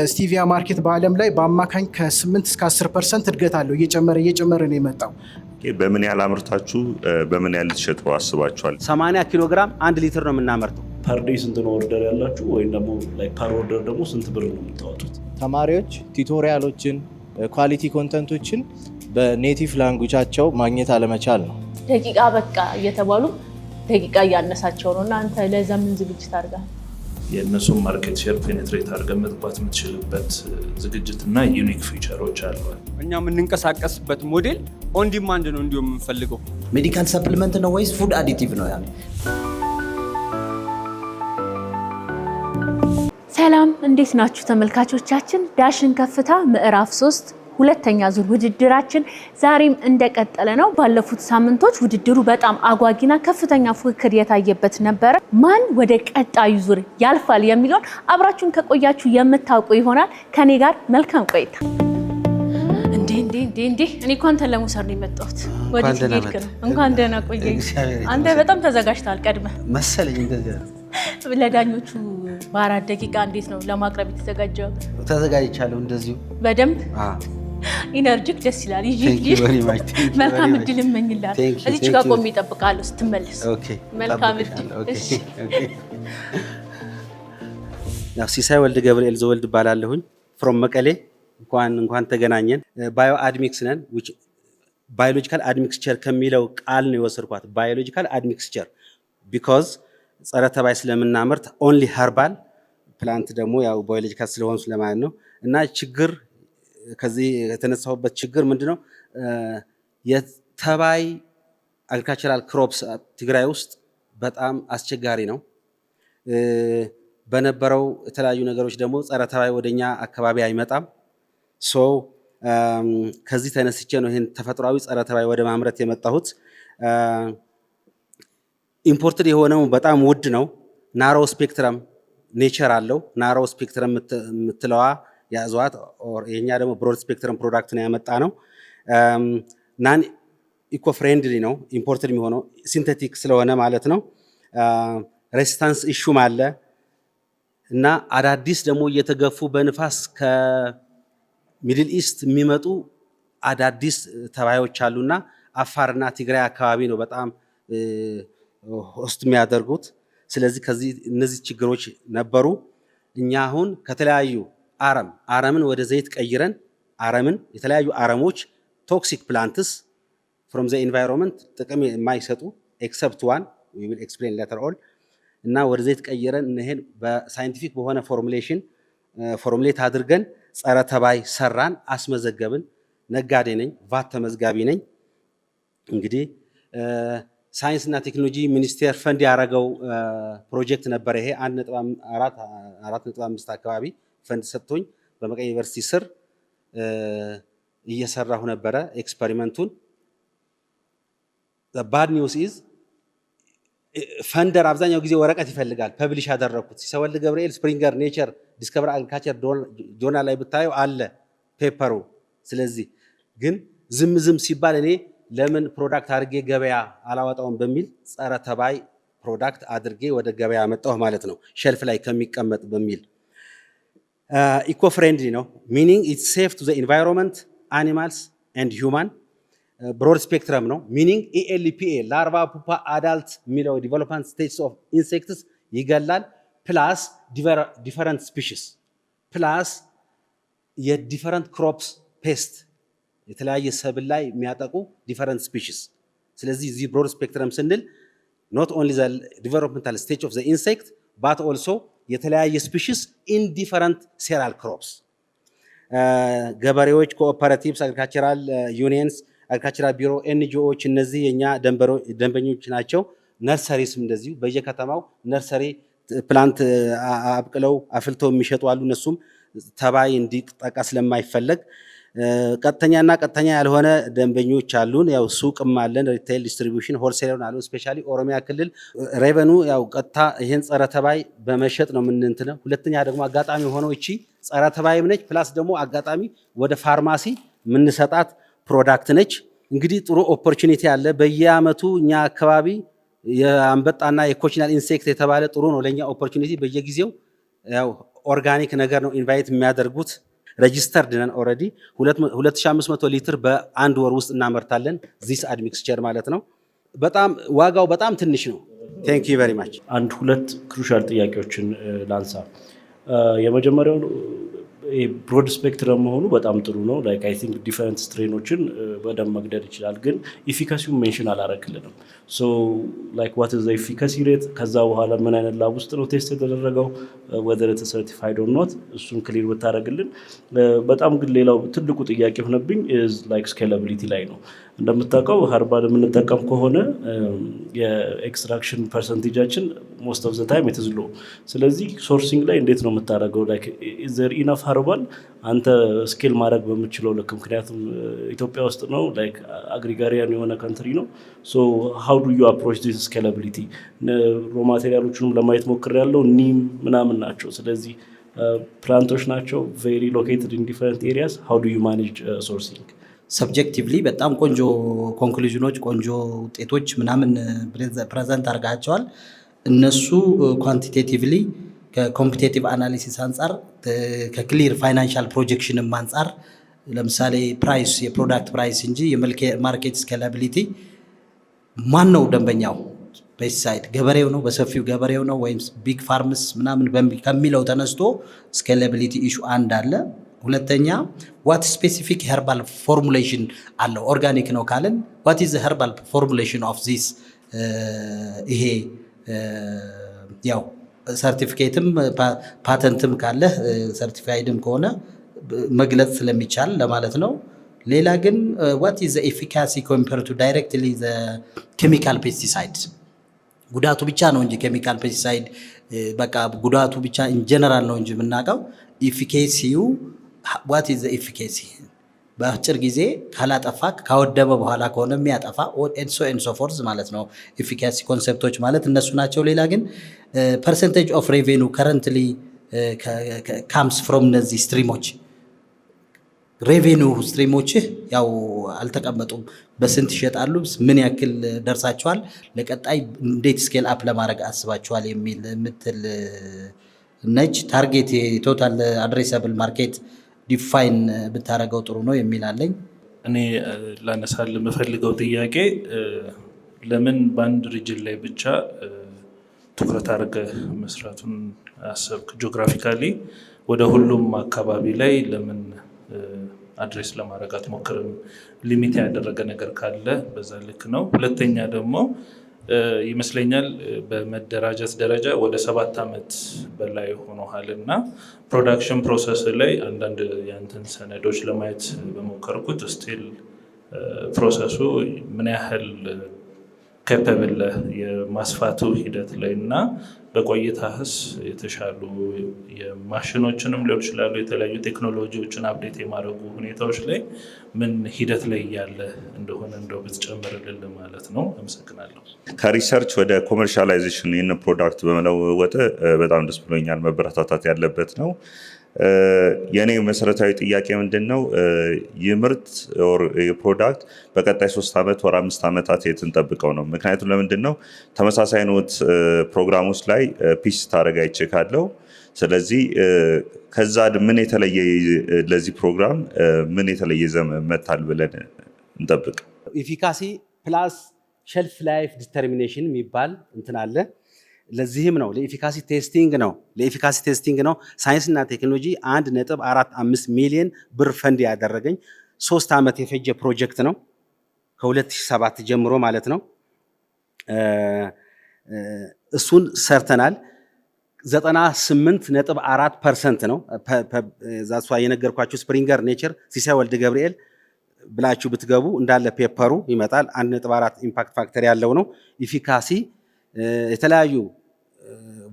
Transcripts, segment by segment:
ስቲቪያ ማርኬት በዓለም ላይ በአማካኝ ከ8 እስከ 10% እድገት አለው። እየጨመረ ነው የመጣው። በምን ያህል አምርታችሁ በምን ያህል ልትሸጡ አስባችኋል? 80 ኪሎ ግራም 1 ሊትር ነው የምናመርተው። ፐር ዴይ ስንት ነው ኦርደር ያላችሁ? ወይም ደግሞ ፐር ኦርደር ደግሞ ስንት ብር ነው የምታወጡት? ተማሪዎች ቲዩቶሪያሎችን፣ ኳሊቲ ኮንተንቶችን በኔቲቭ ላንጉጃቸው ማግኘት አለመቻል ነው። ደቂቃ በቃ እየተባሉ ደቂቃ እያነሳቸው ነው። እና አንተ ለዛ ምን ዝግጅት አድርጋል? የእነሱን ማርኬት ሼር ፔኔትሬት አድርገን መግባት የምትችልበት ዝግጅትና ዩኒክ ፊቸሮች አለዋል። እኛ የምንንቀሳቀስበት ሞዴል ኦን ዲማንድ ነው እንዲሁም የምንፈልገው። ሜዲካል ሰፕሊመንት ነው ወይስ ፉድ አዲቲቭ ነው? ያለ ሰላም፣ እንዴት ናችሁ ተመልካቾቻችን? ዳሽን ከፍታ ምዕራፍ 3 ሁለተኛ ዙር ውድድራችን ዛሬም እንደቀጠለ ነው። ባለፉት ሳምንቶች ውድድሩ በጣም አጓጊና ከፍተኛ ፉክክር የታየበት ነበረ። ማን ወደ ቀጣዩ ዙር ያልፋል የሚለውን አብራችሁን ከቆያችሁ የምታውቁ ይሆናል። ከኔ ጋር መልካም ቆይታ። እንዴ እኔ እንኳን ለሙሰር ነው የመጣሁት። ወዴት ሄድክ ነው? እንኳን ደህና ቆየኝ። አንተ በጣም ተዘጋጅተሃል ቀድመህ መሰለኝ። እንደዚህ ለዳኞቹ በ4 ደቂቃ እንዴት ነው ለማቅረብ የተዘጋጀው? ተዘጋጅቻለሁ። እንደዚሁ በደንብ ኢነርጂክ ደስ ይላል። መልካም እድል እመኝልሃለሁ። እዚች ጋር ቆሜ እጠብቅሃለሁ ስትመለስ። መልካም እድል። ሲሳይ ወልድ ገብርኤል ዘወልድ እባላለሁኝ ፍሮም መቀሌ። እንኳን ተገናኘን። ባዮ አድሚክስ ነን። ባዮሎጂካል አድሚክስቸር ከሚለው ቃል ነው የወሰድኳት። ባዮሎጂካል አድሚክስቸር ቢኮዝ ጸረ ተባይ ስለምናመርት ኦንሊ ኸርባል ፕላንት ደግሞ ያው ባዮሎጂካል ስለሆኑ ስለማለት ነው። እና ችግር ከዚህ የተነሳሁበት ችግር ምንድነው? የተባይ አግሪካልቸራል ክሮፕስ ትግራይ ውስጥ በጣም አስቸጋሪ ነው። በነበረው የተለያዩ ነገሮች ደግሞ ጸረ ተባይ ወደኛ አካባቢ አይመጣም። ከዚህ ተነስቼ ነው ይሄን ተፈጥሯዊ ጸረ ተባይ ወደ ማምረት የመጣሁት። ኢምፖርትድ የሆነው በጣም ውድ ነው። ናሮ ስፔክትረም ኔቸር አለው። ናሮ ስፔክትረም የምትለዋ ያዟት። የኛ ደግሞ ብሮድ ስፔክትረም ፕሮዳክት ነው ያመጣ ነው። ናን ኢኮ ፍሬንድሊ ነው ኢምፖርትድ የሚሆነው ሲንቴቲክ ስለሆነ ማለት ነው። ሬዚስታንስ ኢሹም አለ እና አዳዲስ ደግሞ እየተገፉ በንፋስ ከሚድል ኢስት የሚመጡ አዳዲስ ተባዮች አሉና አፋርና ትግራይ አካባቢ ነው በጣም ሆስት የሚያደርጉት። ስለዚህ እነዚህ ችግሮች ነበሩ። እኛ አሁን ከተለያዩ አረምን ወደ ዘይት ቀይረን የተለያዩ አረሞች ቶክሲክ ፕላንትስ ፍሮም ዘ ኢንቫይሮንመንት ጥቅም የማይሰጡ ኤክሰፕት ዋን ዊ ዊል ኤክስፕሌን ሌተር ኦል እና ወደ ዘይት ቀይረን ይሄን በሳይንቲፊክ በሆነ ፎርሙሌት አድርገን ጸረ ተባይ ሰራን፣ አስመዘገብን። ነጋዴ ነኝ፣ ቫት ተመዝጋቢ ነኝ። እንግዲህ ሳይንስና ቴክኖሎጂ ሚኒስቴር ፈንድ ያደረገው ፕሮጀክት ነበር። ይሄ 1.5 አካባቢ ፈንድ ሰጥቶኝ በመቀሌ ዩኒቨርሲቲ ስር እየሰራሁ ነበረ ኤክስፐሪመንቱን። ባድ ኒውስ ኢዝ ፈንደር አብዛኛው ጊዜ ወረቀት ይፈልጋል። ፐብሊሽ ያደረኩት ሲሳይ ወልድ ገብርኤል ስፕሪንገር ኔቸር ዲስከቨር አግሪካልቸር ጆርናል ላይ ብታየው አለ ፔፐሩ። ስለዚህ ግን ዝም ሲባል እኔ ለምን ፕሮዳክት አድርጌ ገበያ አላወጣውም በሚል ጸረ ተባይ ፕሮዳክት አድርጌ ወደ ገበያ መጣሁ ማለት ነው። ሸልፍ ላይ ከሚቀመጥ በሚል ኢኮ ፍሬንድሊ ነው ሚኒንግ ኢትስ ሴፍ ቱ ዘ ኢንቫይሮንመንት አኒማልስ ኤንድ ሂውማን። ብሮድ ስፔክትረም ነው ሚኒንግ ኢኤልፒኤ ላርቫ ፑፓ አዳልት የሚለው ዲቨሎፕመንት ስቴጅስ ኦፍ ኢንሴክትስ ይገላል። ፕላስ ዲፈረንት ስፒሽስ ፕላስ የዲፈረንት ክሮፕስ ፔስት የተለያየ ሰብል ላይ የሚያጠቁ ዲፈረንት ስፒሽስ። ስለዚህ እዚህ ብሮድ ስፔክትረም ስንል ኖት ኦንሊ ዘ ዲቨሎፕመንታል ስቴጅ ኦፍ ዘ ኢንሴክት ባት ኦልሶ የተለያየ ስፒሽስ ኢን ዲፈረንት ሴራል ክሮፕስ። ገበሬዎች፣ ኮኦፐሬቲቭስ፣ አግሪካልቸራል ዩኒየንስ፣ አግሪካልቸራል ቢሮ፣ ኤንጂኦዎች እነዚህ የኛ ደንበኞች ናቸው። ነርሰሪስም እንደዚሁ በየከተማው ነርሰሪ ፕላንት አብቅለው አፍልተው የሚሸጡ አሉ። እነሱም ተባይ እንዲጠቃ ስለማይፈለግ ቀጥተኛና ቀጥተኛ ያልሆነ ደንበኞች አሉን። ያው ሱቅም አለን፣ ሪቴል ዲስትሪቢዩሽን ሆልሴለር አሉ። ስፔሻሊ ኦሮሚያ ክልል ሬቨኑ ያው ቀጥታ ይሄን ጸረ ተባይ በመሸጥ ነው የምንንትነው። ሁለተኛ ደግሞ አጋጣሚ ሆነው እቺ ጸረ ተባይም ነች፣ ፕላስ ደግሞ አጋጣሚ ወደ ፋርማሲ የምንሰጣት ፕሮዳክት ነች። እንግዲህ ጥሩ ኦፖርቹኒቲ አለ። በየአመቱ እኛ አካባቢ የአንበጣና የኮችናል ኢንሴክት የተባለ ጥሩ ነው ለኛ ኦፖርቹኒቲ በየጊዜው ያው ኦርጋኒክ ነገር ነው ኢንቫይት የሚያደርጉት። ሬጂስተርድ ነን ኦልሬዲ 2500 ሊትር በአንድ ወር ውስጥ እናመርታለን። ዚስ አድሚክስቸር ማለት ነው። በጣም ዋጋው በጣም ትንሽ ነው። ቴንክ ዩ ቬሪ ማች። አንድ ሁለት ክሩሻል ጥያቄዎችን ላንሳ። የመጀመሪያው ብሮድ ስፔክትረም መሆኑ በጣም ጥሩ ነው። ላይክ አይ ቲንክ ዲፈረንት ስትሬኖችን በደንብ መግደል ይችላል። ግን ኢፊካሲውን ሜንሽን አላረክልንም። ሶ ላይክ ዋት ኢዝ ዘ ኢፊካሲ ሬት፣ ከዛ በኋላ ምን አይነት ላብ ውስጥ ነው ቴስት የተደረገው፣ ወዘር ኢት ሰርቲፋይድ ኦር ኖት፣ እሱን ክሊር ብታደርግልን። በጣም ግን ሌላው ትልቁ ጥያቄ ሆነብኝ ኢዝ ላይክ ስኬላቢሊቲ ላይ ነው። እንደምታውቀው ሀርባል የምንጠቀም ከሆነ የኤክስትራክሽን ፐርሰንቴጃችን ሞስት ኦፍ ዘ ታይም ኢትዝ ሎ። ስለዚህ ሶርሲንግ ላይ እንዴት ነው የምታደርገው? ላይክ ኢዝ ዘር ኢነፍ ሀርባል አንተ ስኬል ማድረግ በምችለው ልክ? ምክንያቱም ኢትዮጵያ ውስጥ ነው ላይክ አግሪጋሪያን የሆነ ካንትሪ ነው። ሶ ሃው ዱ ዩ አፕሮች ዲስ ስኬላቢሊቲ? ሮ ማቴሪያሎቹንም ለማየት ሞክሬያለሁ። ኒም ምናምን ናቸው። ስለዚህ ፕላንቶች ናቸው ቬሪ ሎኬትድ ኢን ዲፈረንት ኤሪያስ። ሃው ዱ ዩ ማኔጅ ሶርሲንግ? ሰብጀክቲቭሊ በጣም ቆንጆ ኮንክሉዥኖች፣ ቆንጆ ውጤቶች ምናምን ፕሬዘንት አድርጋቸዋል። እነሱ ኳንቲቴቲቭሊ ከኮምፒቴቲቭ አናሊሲስ አንጻር ከክሊር ፋይናንሻል ፕሮጀክሽንም አንጻር ለምሳሌ ፕራይስ የፕሮዳክት ፕራይስ እንጂ የማርኬት ስኬላቢሊቲ ማን ነው ደንበኛው? ፔስቲሳይድ ገበሬው ነው፣ በሰፊው ገበሬው ነው ወይም ቢግ ፋርምስ ምናምን ከሚለው ተነስቶ ስኬላቢሊቲ ኢሹ አንድ አለ። ሁለተኛ ዋት ስፔሲፊክ ሄርባል ፎርሙሌሽን አለው? ኦርጋኒክ ነው ካልን ዋት ኢዝ ሄርባል ፎርሙሌሽን ኦፍ ዚስ? ይሄ ያው ሰርቲፊኬትም ፓተንትም ካለ ሰርቲፋይድም ከሆነ መግለጽ ስለሚቻል ለማለት ነው። ሌላ ግን ዋት ኢዝ ኤፊካሲ ኮምፔር ቱ ዳይሬክትሊ ዘ ኬሚካል ፔስቲሳይድ? ጉዳቱ ብቻ ነው እንጂ ኬሚካል ፔስቲሳይድ በቃ ጉዳቱ ብቻ ኢንጀነራል ነው እንጂ የምናውቀው ኢፊኬሲው ዋት ኢዝ ኤፊኬሲ? በአጭር ጊዜ ካላጠፋ ካወደመ በኋላ ከሆነ የሚያጠፋ ኤንሶ ፎርዝ ማለት ነው። ኤፊካሲ ኮንሰፕቶች ማለት እነሱ ናቸው። ሌላ ግን ፐርሰንቴጅ ኦፍ ሬቬኑ ከረንትሊ ካምስ ፍሮም እነዚህ ስትሪሞች ሬቬኑ ስትሪሞችህ ያው አልተቀመጡም። በስንት ይሸጣሉ? ምን ያክል ደርሳቸዋል? ለቀጣይ እንዴት ስኬል አፕ ለማድረግ አስባቸዋል? የሚል የምትል ነች። ታርጌት የቶታል አድሬሳብል ማርኬት ዲፋይን ብታደረገው ጥሩ ነው የሚል አለኝ። እኔ ላነሳል የምፈልገው ጥያቄ ለምን በአንድ ሪጅን ላይ ብቻ ትኩረት አድርገህ መስራቱን አሰብክ? ጂኦግራፊካሊ ወደ ሁሉም አካባቢ ላይ ለምን አድሬስ ለማድረግ አትሞክርም? ሊሚት ያደረገ ነገር ካለ በዛ ልክ ነው። ሁለተኛ ደግሞ ይመስለኛል በመደራጀት ደረጃ ወደ 7 ዓመት በላይ ሆኖሃል እና ፕሮዳክሽን ፕሮሰስ ላይ አንዳንድ ያንተን ሰነዶች ለማየት በሞከርኩት ስቲል ፕሮሰሱ ምን ያህል ከፐብል የማስፋቱ ሂደት ላይ እና በቆይታህስ የተሻሉ የማሽኖችንም ሊሆን ይችላሉ የተለያዩ ቴክኖሎጂዎችን አፕዴት የማድረጉ ሁኔታዎች ላይ ምን ሂደት ላይ ያለ እንደሆነ እንደው ብትጨምርልን ማለት ነው። አመሰግናለሁ። ከሪሰርች ወደ ኮመርሻላይዜሽን ይህን ፕሮዳክት በመለወጥ በጣም ደስ ብሎኛል። መበረታታት ያለበት ነው። የኔ መሰረታዊ ጥያቄ ምንድን ነው? ይህ ምርት የፕሮዳክት በቀጣይ 3 ዓመት ወር 5 ዓመታት የት እንጠብቀው ነው? ምክንያቱም ለምንድን ነው ተመሳሳይ ኖት ፕሮግራሞች ላይ ፒስ ታደረግ አይቼካለው። ስለዚህ ከዛ ምን የተለየ ለዚህ ፕሮግራም ምን የተለየ መታል ብለን እንጠብቅ? ኢፊካሲ ፕላስ ሸልፍ ላይፍ ዲተርሚኔሽን የሚባል እንትን አለ። ለዚህም ነው ለኢፊካሲ ቴስቲንግ ነው ሳይንስና ቴክኖሎጂ 1.45 ሚሊዮን ብር ፈንድ ያደረገኝ 3 ዓመት የፈጀ ፕሮጀክት ነው። ከ2007 ጀምሮ ማለት ነው። እሱን ሰርተናል። 98.4% ነው። ዛሷ የነገርኳችሁ ስፕሪንገር ኔቸር ሲሳይ ወልድ ገብርኤል ብላችሁ ብትገቡ እንዳለ ፔፐሩ ይመጣል። 1.4 ኢምፓክት ፋክተር ያለው ነው። ኢፊካሲ የተለያዩ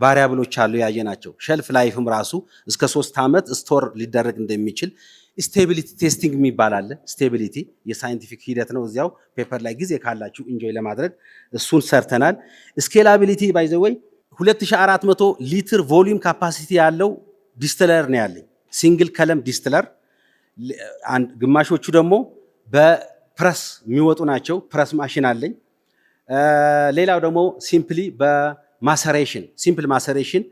ቫሪያብሎች አሉ ያየናቸው። ሸልፍ ላይፍም ራሱ እስከ 3 ዓመት ስቶር ሊደረግ እንደሚችል ስቴቢሊቲ ቴስቲንግ የሚባል አለ። ስቴቢሊቲ የሳይንቲፊክ ሂደት ነው። እዚያው ፔፐር ላይ ጊዜ ካላችሁ ኢንጆይ ለማድረግ እሱን ሰርተናል። ስኬላቢሊቲ ባይ ዘ ወይ 2400 ሊትር ቮሊዩም ካፓሲቲ ያለው ዲስትለር ነው ያለኝ። ሲንግል ከለም ዲስትለር። ግማሾቹ ደግሞ በፕረስ የሚወጡ ናቸው። ፕረስ ማሽን አለኝ። ሌላው ደግሞ ሲምፕል ማሰሬሽን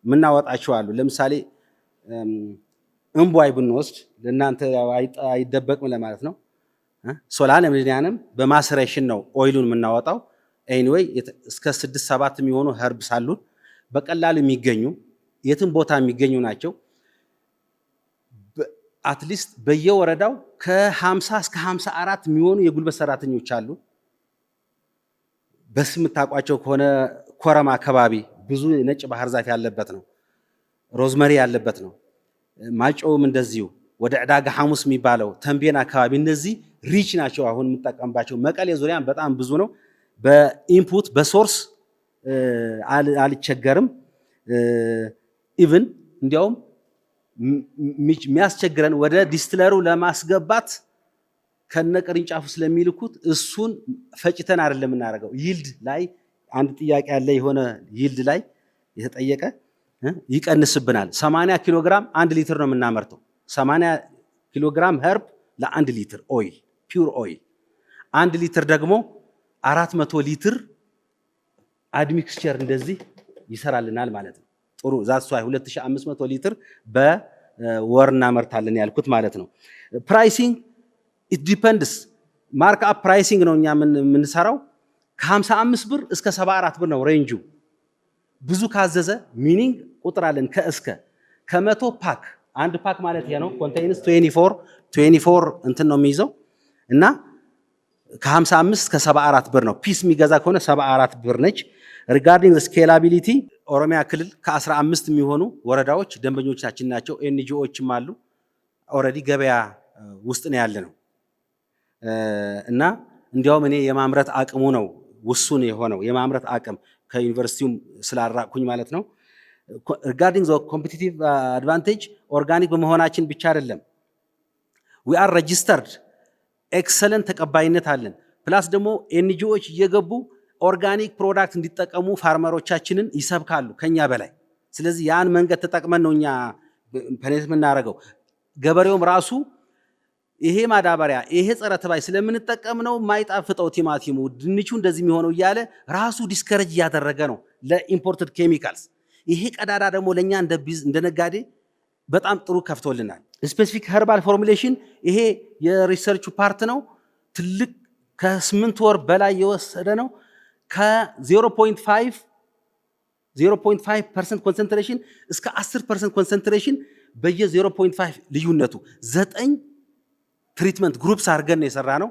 የምናወጣቸው አሉ። ለምሳሌ እምቧይ ብንወስድ ለእናንተ አይደበቅም ለማለት ነው። ሶላነም ሊኒያንም በማሰሬሽን ነው ኦይሉን የምናወጣው። ኤኒዌይ እስከ 6-7 የሚሆኑ ኸርብስ አሉን በቀላሉ የሚገኙ የትም ቦታ የሚገኙ ናቸው። አትሊስት በየወረዳው ከ50 እስከ 54 የሚሆኑ የጉልበት ሰራተኞች አሉ። በስም ታቋቸው ከሆነ ኮረም አካባቢ ብዙ ነጭ ባህር ዛፍ ያለበት ነው። ሮዝመሪ ያለበት ነው። ማጮውም እንደዚሁ ወደ ዕዳጋ ሐሙስ የሚባለው ተንቤን አካባቢ እነዚህ ሪች ናቸው። አሁን የምጠቀምባቸው መቀሌ ዙሪያን በጣም ብዙ ነው። በኢንፑት በሶርስ አልቸገርም። ኢቭን እንዲያውም የሚያስቸግረን ወደ ዲስትለሩ ለማስገባት ከነቅርንጫፉ ስለሚልኩት እሱን ፈጭተን አይደለም የምናደርገው። ይልድ ላይ አንድ ጥያቄ ያለ የሆነ ይልድ ላይ የተጠየቀ ይቀንስብናል። 80 ኪሎ ግራም 1 ሊትር ነው የምናመርተው። 80 ኪሎ ግራም ኸርብ ለ1 ሊትር ኦይል ፒውር ኦይል። 1 ሊትር ደግሞ 400 ሊትር አድሚክስቸር እንደዚህ ይሰራልናል ማለት ነው። ጥሩ ዛስ ዋይ 2500 ሊትር በወር እናመርታለን ያልኩት ማለት ነው። ፕራይሲንግ ኢት ዲፔንድስ ማርክ አፕ ፕራይሲንግ ነው እኛ የምንሰራው። ከ55 ብር እስከ 74 ብር ነው ሬንጁ። ብዙ ካዘዘ ሚኒንግ ቁጥር አለን ከእስከ ከመቶ ፓክ አንድ ፓክ ማለት ነው ኮንቴይንስ 24 እንትን ነው የሚይዘው እና ከ55 እስከ 74 ብር ነው። ፒስ የሚገዛ ከሆነ 74 ብር ነች። ሪጋርዲንግ ስኬላቢሊቲ ኦሮሚያ ክልል ከ15 የሚሆኑ ወረዳዎች ደንበኞቻችን ናቸው። ኤንጂኦዎችም አሉ። ኦልሬዲ ገበያ ውስጥ ነው ያለ ነው እና እንዲያውም እኔ የማምረት አቅሙ ነው ውሱን የሆነው የማምረት አቅም ከዩኒቨርሲቲውም ስላራቅኩኝ ማለት ነው። ሪጋርዲንግ ኮምፒቲቲቭ አድቫንቴጅ ኦርጋኒክ በመሆናችን ብቻ አይደለም። ዊ አር ሬጂስተርድ ኤክሰለንት ተቀባይነት አለን። ፕላስ ደግሞ ኤንጂኦዎች እየገቡ ኦርጋኒክ ፕሮዳክት እንዲጠቀሙ ፋርመሮቻችንን ይሰብካሉ ከኛ በላይ። ስለዚህ ያን መንገድ ተጠቅመን ነው እኛ ፐኔት የምናደርገው። ገበሬውም ራሱ ይሄ ማዳበሪያ ይሄ ጸረ ተባይ ስለምንጠቀም ነው ማይጣፍጠው ቲማቲሙ ድንቹ እንደዚህ የሚሆነው እያለ ራሱ ዲስከሬጅ እያደረገ ነው ለኢምፖርትድ ኬሚካልስ። ይሄ ቀዳዳ ደግሞ ለኛ እንደ ነጋዴ በጣም ጥሩ ከፍቶልናል። ስፔሲፊክ ኸርባል ፎርሙሌሽን ይሄ የሪሰርቹ ፓርት ነው። ትልቅ ከ8 ወር በላይ የወሰደ ነው። ከ0.5% ኮንሰንትሬሽን እስከ 10% ኮንሰንትሬሽን በየ0.5 ልዩነቱ 9 ትሪትመንት ግሩፕስ አድርገን ነው የሰራ ነው።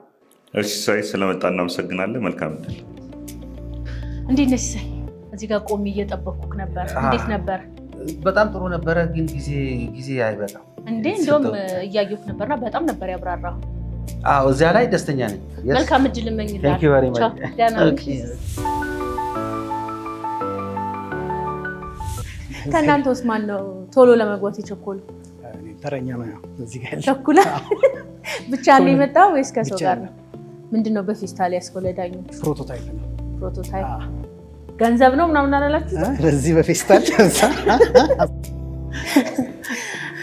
እሺ ሳይ ስለመጣ እናመሰግናለን። መልካም እድል። እንዴት ነሽ ሳይ? እዚህ ጋር ቆሜ እየጠበኩክ ነበር። እንዴት ነበር? በጣም ጥሩ ነበረ፣ ግን ጊዜ አይበቃም እንዴ? እንደውም እያየሁት ነበርና በጣም ነበር ያብራራው። አዎ እዚያ ላይ ደስተኛ ነኝ። መልካም እድል እመኝልሃለሁ። Thank you very much. ከእናንተ ውስጥ ማን ነው ቶሎ ለመግባት የቸኮሉ? ተረኛ ነው እዚህ ጋር ቸኩላ ብቻ ነው የመጣው ወይስ ከሰው ጋር ነው? ምንድነው በፌስታል ያስኮለ ዳኞች? ፕሮቶታይፕ ነው። ፕሮቶታይፕ ገንዘብ ነው ምናምን አላላችሁ? በዚህ በፌስታል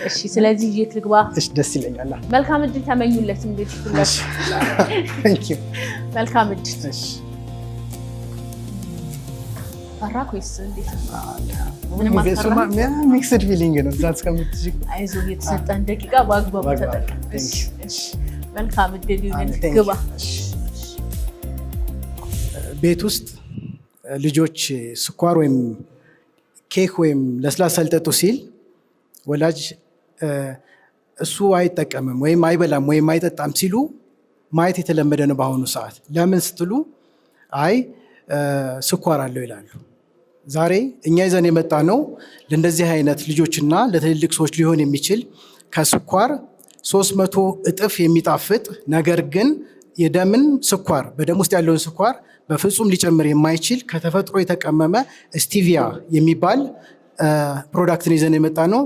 እሺ፣ ስለዚህ ይት ልግባ። እሺ፣ ደስ ይለኛል። መልካም እድል ተመኙለት። እንግዲህ ሁላሽ Thank you። መልካም እድል። እሺ፣ ፈራክ ወይስ እንዴት? ምንም አልፈራም። ሚክስድ ፊሊንግ ነው። ዛት እስከምትጅ አይዞህ፣ የተሰጠን ደቂቃ በአግባቡ ተጠቀም። እሺ፣ መልካም እድል ይሁን። ግባ። ቤት ውስጥ ልጆች ስኳር ወይም ኬክ ወይም ለስላሳ ሊጠጡ ሲል ወላጅ እሱ አይጠቀምም ወይም አይበላም ወይም አይጠጣም ሲሉ ማየት የተለመደ ነው በአሁኑ ሰዓት። ለምን ስትሉ አይ ስኳር አለው ይላሉ። ዛሬ እኛ ይዘን የመጣ ነው ለእንደዚህ አይነት ልጆችና ለትልልቅ ሰዎች ሊሆን የሚችል ከስኳር 300 እጥፍ የሚጣፍጥ ነገር ግን የደምን ስኳር በደም ውስጥ ያለውን ስኳር በፍጹም ሊጨምር የማይችል ከተፈጥሮ የተቀመመ ስቲቪያ የሚባል ፕሮዳክትን ይዘን የመጣ ነው።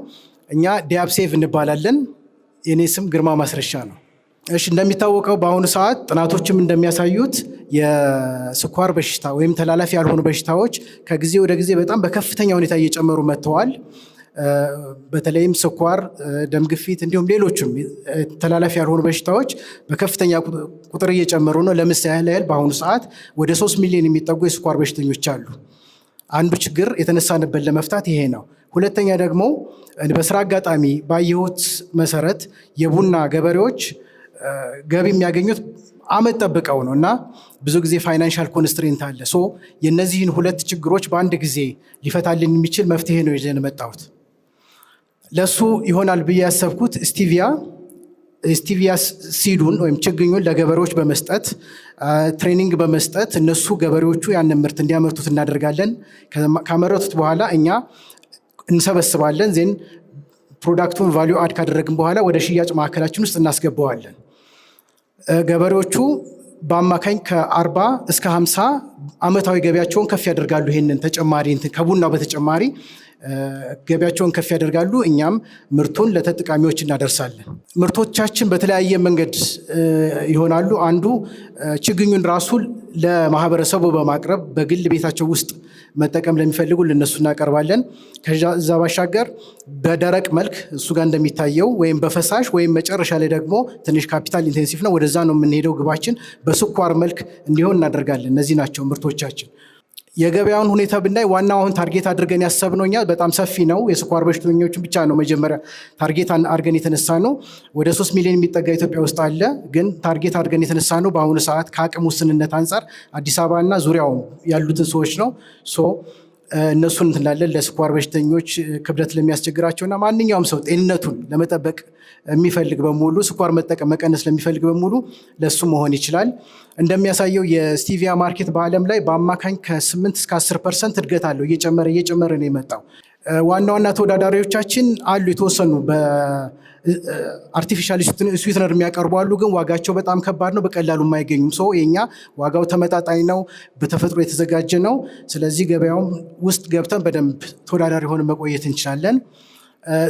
እኛ ዲያብሴቭ እንባላለን። የኔ ስም ግርማ ማስረሻ ነው። እሺ፣ እንደሚታወቀው በአሁኑ ሰዓት ጥናቶችም እንደሚያሳዩት የስኳር በሽታ ወይም ተላላፊ ያልሆኑ በሽታዎች ከጊዜ ወደ ጊዜ በጣም በከፍተኛ ሁኔታ እየጨመሩ መጥተዋል። በተለይም ስኳር፣ ደም ግፊት እንዲሁም ሌሎችም ተላላፊ ያልሆኑ በሽታዎች በከፍተኛ ቁጥር እየጨመሩ ነው። ለምሳሌ ያህል በአሁኑ ሰዓት ወደ 3 ሚሊዮን የሚጠጉ የስኳር በሽተኞች አሉ። አንዱ ችግር የተነሳንበት ለመፍታት ይሄ ነው። ሁለተኛ ደግሞ በስራ አጋጣሚ ባየሁት መሰረት የቡና ገበሬዎች ገቢ የሚያገኙት አመት ጠብቀው ነው እና ብዙ ጊዜ ፋይናንሻል ኮንስትሬንት አለ። ሶ የነዚህን ሁለት ችግሮች በአንድ ጊዜ ሊፈታልን የሚችል መፍትሄ ነው ይዤ የመጣሁት። ለሱ ይሆናል ብዬ ያሰብኩት ስቲቪያ ሲዱን ወይም ችግኙን ለገበሬዎች በመስጠት ትሬኒንግ በመስጠት እነሱ ገበሬዎቹ ያንን ምርት እንዲያመርቱት እናደርጋለን። ካመረቱት በኋላ እኛ እንሰበስባለን። ዜን ፕሮዳክቱን ቫሊዩ አድ ካደረግን በኋላ ወደ ሽያጭ ማዕከላችን ውስጥ እናስገባዋለን። ገበሬዎቹ በአማካኝ ከ40 እስከ 50 ዓመታዊ ገቢያቸውን ከፍ ያደርጋሉ። ይሄንን ተጨማሪ ከቡናው በተጨማሪ ገቢያቸውን ከፍ ያደርጋሉ። እኛም ምርቱን ለተጠቃሚዎች እናደርሳለን። ምርቶቻችን በተለያየ መንገድ ይሆናሉ። አንዱ ችግኙን ራሱ ለማህበረሰቡ በማቅረብ በግል ቤታቸው ውስጥ መጠቀም ለሚፈልጉ ለነሱ እናቀርባለን። ከዛ ባሻገር በደረቅ መልክ እሱ ጋር እንደሚታየው ወይም በፈሳሽ ወይም መጨረሻ ላይ ደግሞ ትንሽ ካፒታል ኢንቴንሲቭ ነው፣ ወደዛ ነው የምንሄደው። ግባችን በስኳር መልክ እንዲሆን እናደርጋለን። እነዚህ ናቸው ምርቶቻችን። የገበያውን ሁኔታ ብናይ ዋናው አሁን ታርጌት አድርገን ያሰብነው እኛ በጣም ሰፊ ነው። የስኳር በሽተኞችን ብቻ ነው መጀመሪያ ታርጌት አድርገን የተነሳ ነው። ወደ 3 ሚሊዮን የሚጠጋ ኢትዮጵያ ውስጥ አለ። ግን ታርጌት አድርገን የተነሳ ነው በአሁኑ ሰዓት ከአቅም ውስንነት አንጻር አዲስ አበባና ዙሪያው ያሉትን ሰዎች ነው። እነሱን እንትላለን ለስኳር በሽተኞች፣ ክብደት ለሚያስቸግራቸውና ማንኛውም ሰው ጤንነቱን ለመጠበቅ የሚፈልግ በሙሉ ስኳር መጠቀም መቀነስ ለሚፈልግ በሙሉ ለሱ መሆን ይችላል። እንደሚያሳየው የስቲቪያ ማርኬት በዓለም ላይ በአማካኝ ከ8 እስከ 10% እድገት አለው። እየጨመረ ነው የመጣው። ዋና ዋና ተወዳዳሪዎቻችን አሉ የተወሰኑ በአርቲፊሻል ስዊትነር የሚያቀርቡ አሉ። ግን ዋጋቸው በጣም ከባድ ነው፣ በቀላሉ የማይገኙም። ሰው የኛ ዋጋው ተመጣጣኝ ነው፣ በተፈጥሮ የተዘጋጀ ነው። ስለዚህ ገበያውም ውስጥ ገብተን በደንብ ተወዳዳሪ ሆነ መቆየት እንችላለን።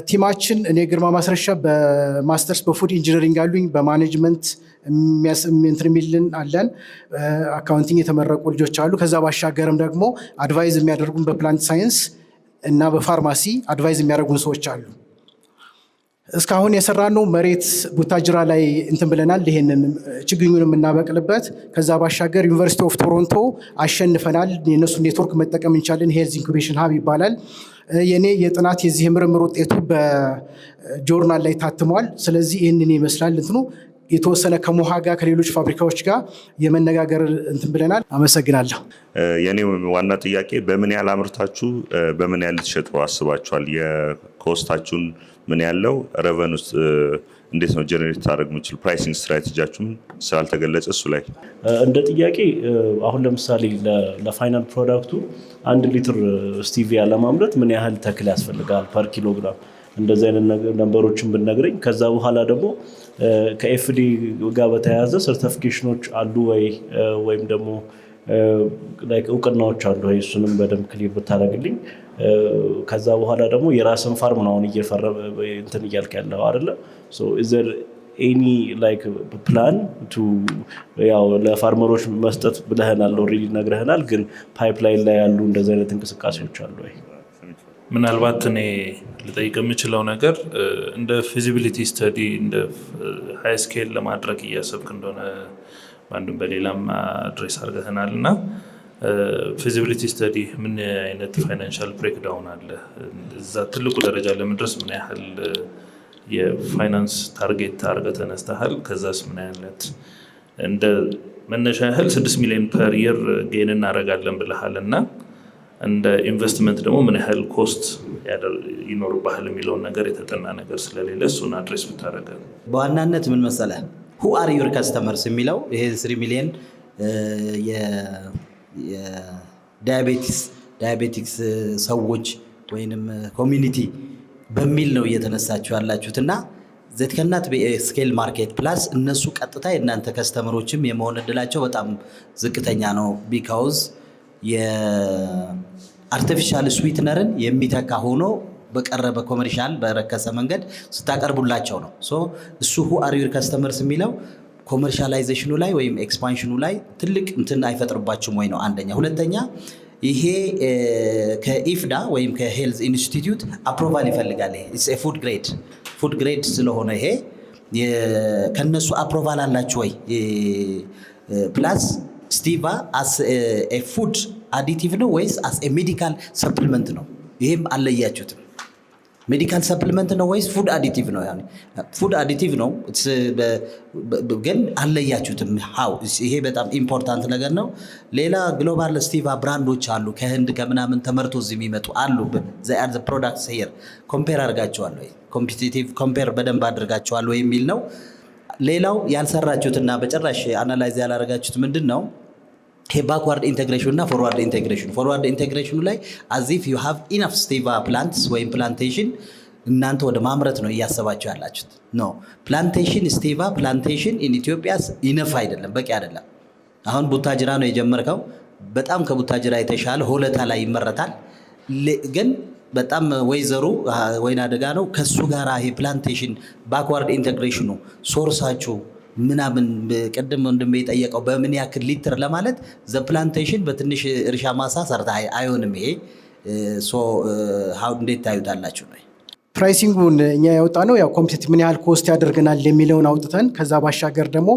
ቲማችን እኔ ግርማ ማስረሻ በማስተርስ በፉድ ኢንጂነሪንግ አሉኝ። በማኔጅመንት ሚልን አለን። አካውንቲንግ የተመረቁ ልጆች አሉ። ከዛ ባሻገርም ደግሞ አድቫይዝ የሚያደርጉን በፕላንት ሳይንስ እና በፋርማሲ አድቫይዝ የሚያደርጉን ሰዎች አሉ። እስካሁን የሰራነው መሬት ቡታጅራ ላይ እንትን ብለናል፣ ይሄንን ችግኙን የምናበቅልበት። ከዛ ባሻገር ዩኒቨርሲቲ ኦፍ ቶሮንቶ አሸንፈናል። የነሱ ኔትወርክ መጠቀም እንቻለን። ሄልዝ ኢንኩቤሽን ሀብ ይባላል። የኔ የጥናት የዚህ ምርምር ውጤቱ በጆርናል ላይ ታትሟል። ስለዚህ ይህንን ይመስላል እንትኑ የተወሰነ ከሞሃ ጋር ከሌሎች ፋብሪካዎች ጋር የመነጋገር እንትን ብለናል። አመሰግናለሁ። የኔ ዋና ጥያቄ በምን ያህል አምርታችሁ በምን ያህል ልትሸጡ አስባችኋል? የኮስታችሁን ምን ያለው ረቨን ውስጥ እንዴት ነው ጀነሬት ታደርግ የምችል ፕራይሲንግ ስትራቴጂያችሁን ስላልተገለጸ እሱ ላይ እንደ ጥያቄ አሁን ለምሳሌ ለፋይናል ፕሮዳክቱ 1 ሊትር ስቲቪያ ለማምረት ምን ያህል ተክል ያስፈልጋል ፐር ኪሎግራም? እንደዚህ አይነት ነንበሮችን ብነግረኝ። ከዛ በኋላ ደግሞ ከኤፍዲ ጋር በተያያዘ ሰርቲፊኬሽኖች አሉ ወይም ደግሞ እውቅናዎች አሉ ወይ? እሱንም በደንብ ክሊር ብታደርግልኝ። ከዛ በኋላ ደግሞ የራስን ፋርም ነው አሁን እንትን እያልክ ያለው አይደለ? is there any plan to ያው ለፋርመሮች መስጠት ብለህናል፣ ኦልሬዲ ነግረህናል። ግን ፓይፕላይን ላይ ያሉ እንደዚህ አይነት እንቅስቃሴዎች አሉ ወይ? ምናልባት እኔ ልጠይቅ የምችለው ነገር እንደ ፊዚቢሊቲ ስተዲ እንደ ሃይ ስኬል ለማድረግ እያሰብክ እንደሆነ በአንዱም በሌላም አድሬስ አድርገህናል እና ፊዚቢሊቲ ስተዲ ምን አይነት ፋይናንሻል ብሬክዳውን አለ? እዛ ትልቁ ደረጃ ለመድረስ ምን ያህል የፋይናንስ ታርጌት አድርገህ ተነስተሃል? ከዛስ ምን አይነት እንደ መነሻ ያህል 6 ሚሊዮን ፐር ይር ጌን እናደርጋለን ብለሃል እና እንደ ኢንቨስትመንት ደግሞ ምን ያህል ኮስት ይኖርብሃል የሚለውን ነገር የተጠና ነገር ስለሌለ እሱን አድሬስ ብታደርገን። በዋናነት ምን መሰለህ who are your customers የሚለው ይሄ 3 ሚሊዮን የዳያቤቲክስ ሰዎች ወይንም ኮሚኒቲ በሚል ነው እየተነሳችሁ ያላችሁት እና that cannot be a scale market plus እነሱ ቀጥታ የእናንተ ከስተመሮችም የመሆን እድላቸው በጣም ዝቅተኛ ነው because የአርቲፊሻል ስዊትነርን የሚተካ ሆኖ በቀረበ ኮመርሻል በረከሰ መንገድ ስታቀርቡላቸው ነው። እሱ who are your customers የሚለው ኮመርሻላይዜሽኑ ላይ ወይም ኤክስፓንሽኑ ላይ ትልቅ እንትን አይፈጥርባችሁም ወይ ነው አንደኛ። ሁለተኛ ይሄ ከኢፍዳ ወይም ከሄልዝ ኢንስቲትዩት አፕሮቫል ይፈልጋል። ኢትስ ኤ ፉድ ግሬድ ስለሆነ ይሄ ከነሱ አፕሮቫል አላችሁ ወይ? ፕላስ ስቲቫ አስ ኤ ፉድ አዲቲቭ ነው ወይስ አስ ኤ ሜዲካል ሰፕሊመንት ነው? ይሄም አለያችሁትም። ሜዲካል ሰፕሊመንት ነው ወይስ ፉድ አዲቲቭ ነው? ያኔ ፉድ አዲቲቭ ነው ግን አለያችሁትም። ሃው ይሄ በጣም ኢምፖርታንት ነገር ነው። ሌላ ግሎባል ስቲቫ ብራንዶች አሉ ከህንድ ከምናምን ተመርቶ እዚህ የሚመጡ አሉ። they are the products here ኮምፔር አድርጋቸዋል ወይ ኮምፒቲቲቭ ኮምፔር በደንብ አድርጋቸዋል ወይ የሚል ነው። ሌላው ያልሰራችሁትና በጭራሽ አናላይዝ ያላረጋችሁት ምንድነው? ይሄ ባክዋርድ ኢንቴግሬሽን እና ፎርዋርድ ኢንቴግሬሽን። ፎርዋርድ ኢንቴግሬሽኑ ላይ as if you have enough ስቲቫ plants ወይም ፕላንቴሽን እናንተ ወደ ማምረት ነው እያሰባችሁ ያላችሁት። ኖ ፕላንቴሽን ስቲቫ ፕላንቴሽን ኢን ኢትዮጵያ ኢነፍ አይደለም፣ በቂ አይደለም። አሁን ቡታጅራ ነው የጀመርከው። በጣም ከቡታጅራ የተሻለ ሆለታ ላይ ይመረታል። ግን በጣም ወይዘሩ ወይና አደጋ ነው። ከሱ ጋር ይሄ ፕላንቴሽን ባክዋርድ ኢንቴግሬሽኑ ሶርሳችሁ ምናምን ቅድም ወንድሜ የጠየቀው በምን ያክል ሊትር ለማለት ዘ ፕላንቴሽን በትንሽ እርሻ ማሳ ሰርታ አይሆንም። ይሄ እንዴት ታዩታላችሁ ነው? ፕራይሲንጉን እኛ ያወጣ ነው ያው ኮምፒቲቲቭ ምን ያህል ኮስት ያደርገናል የሚለውን አውጥተን ከዛ ባሻገር ደግሞ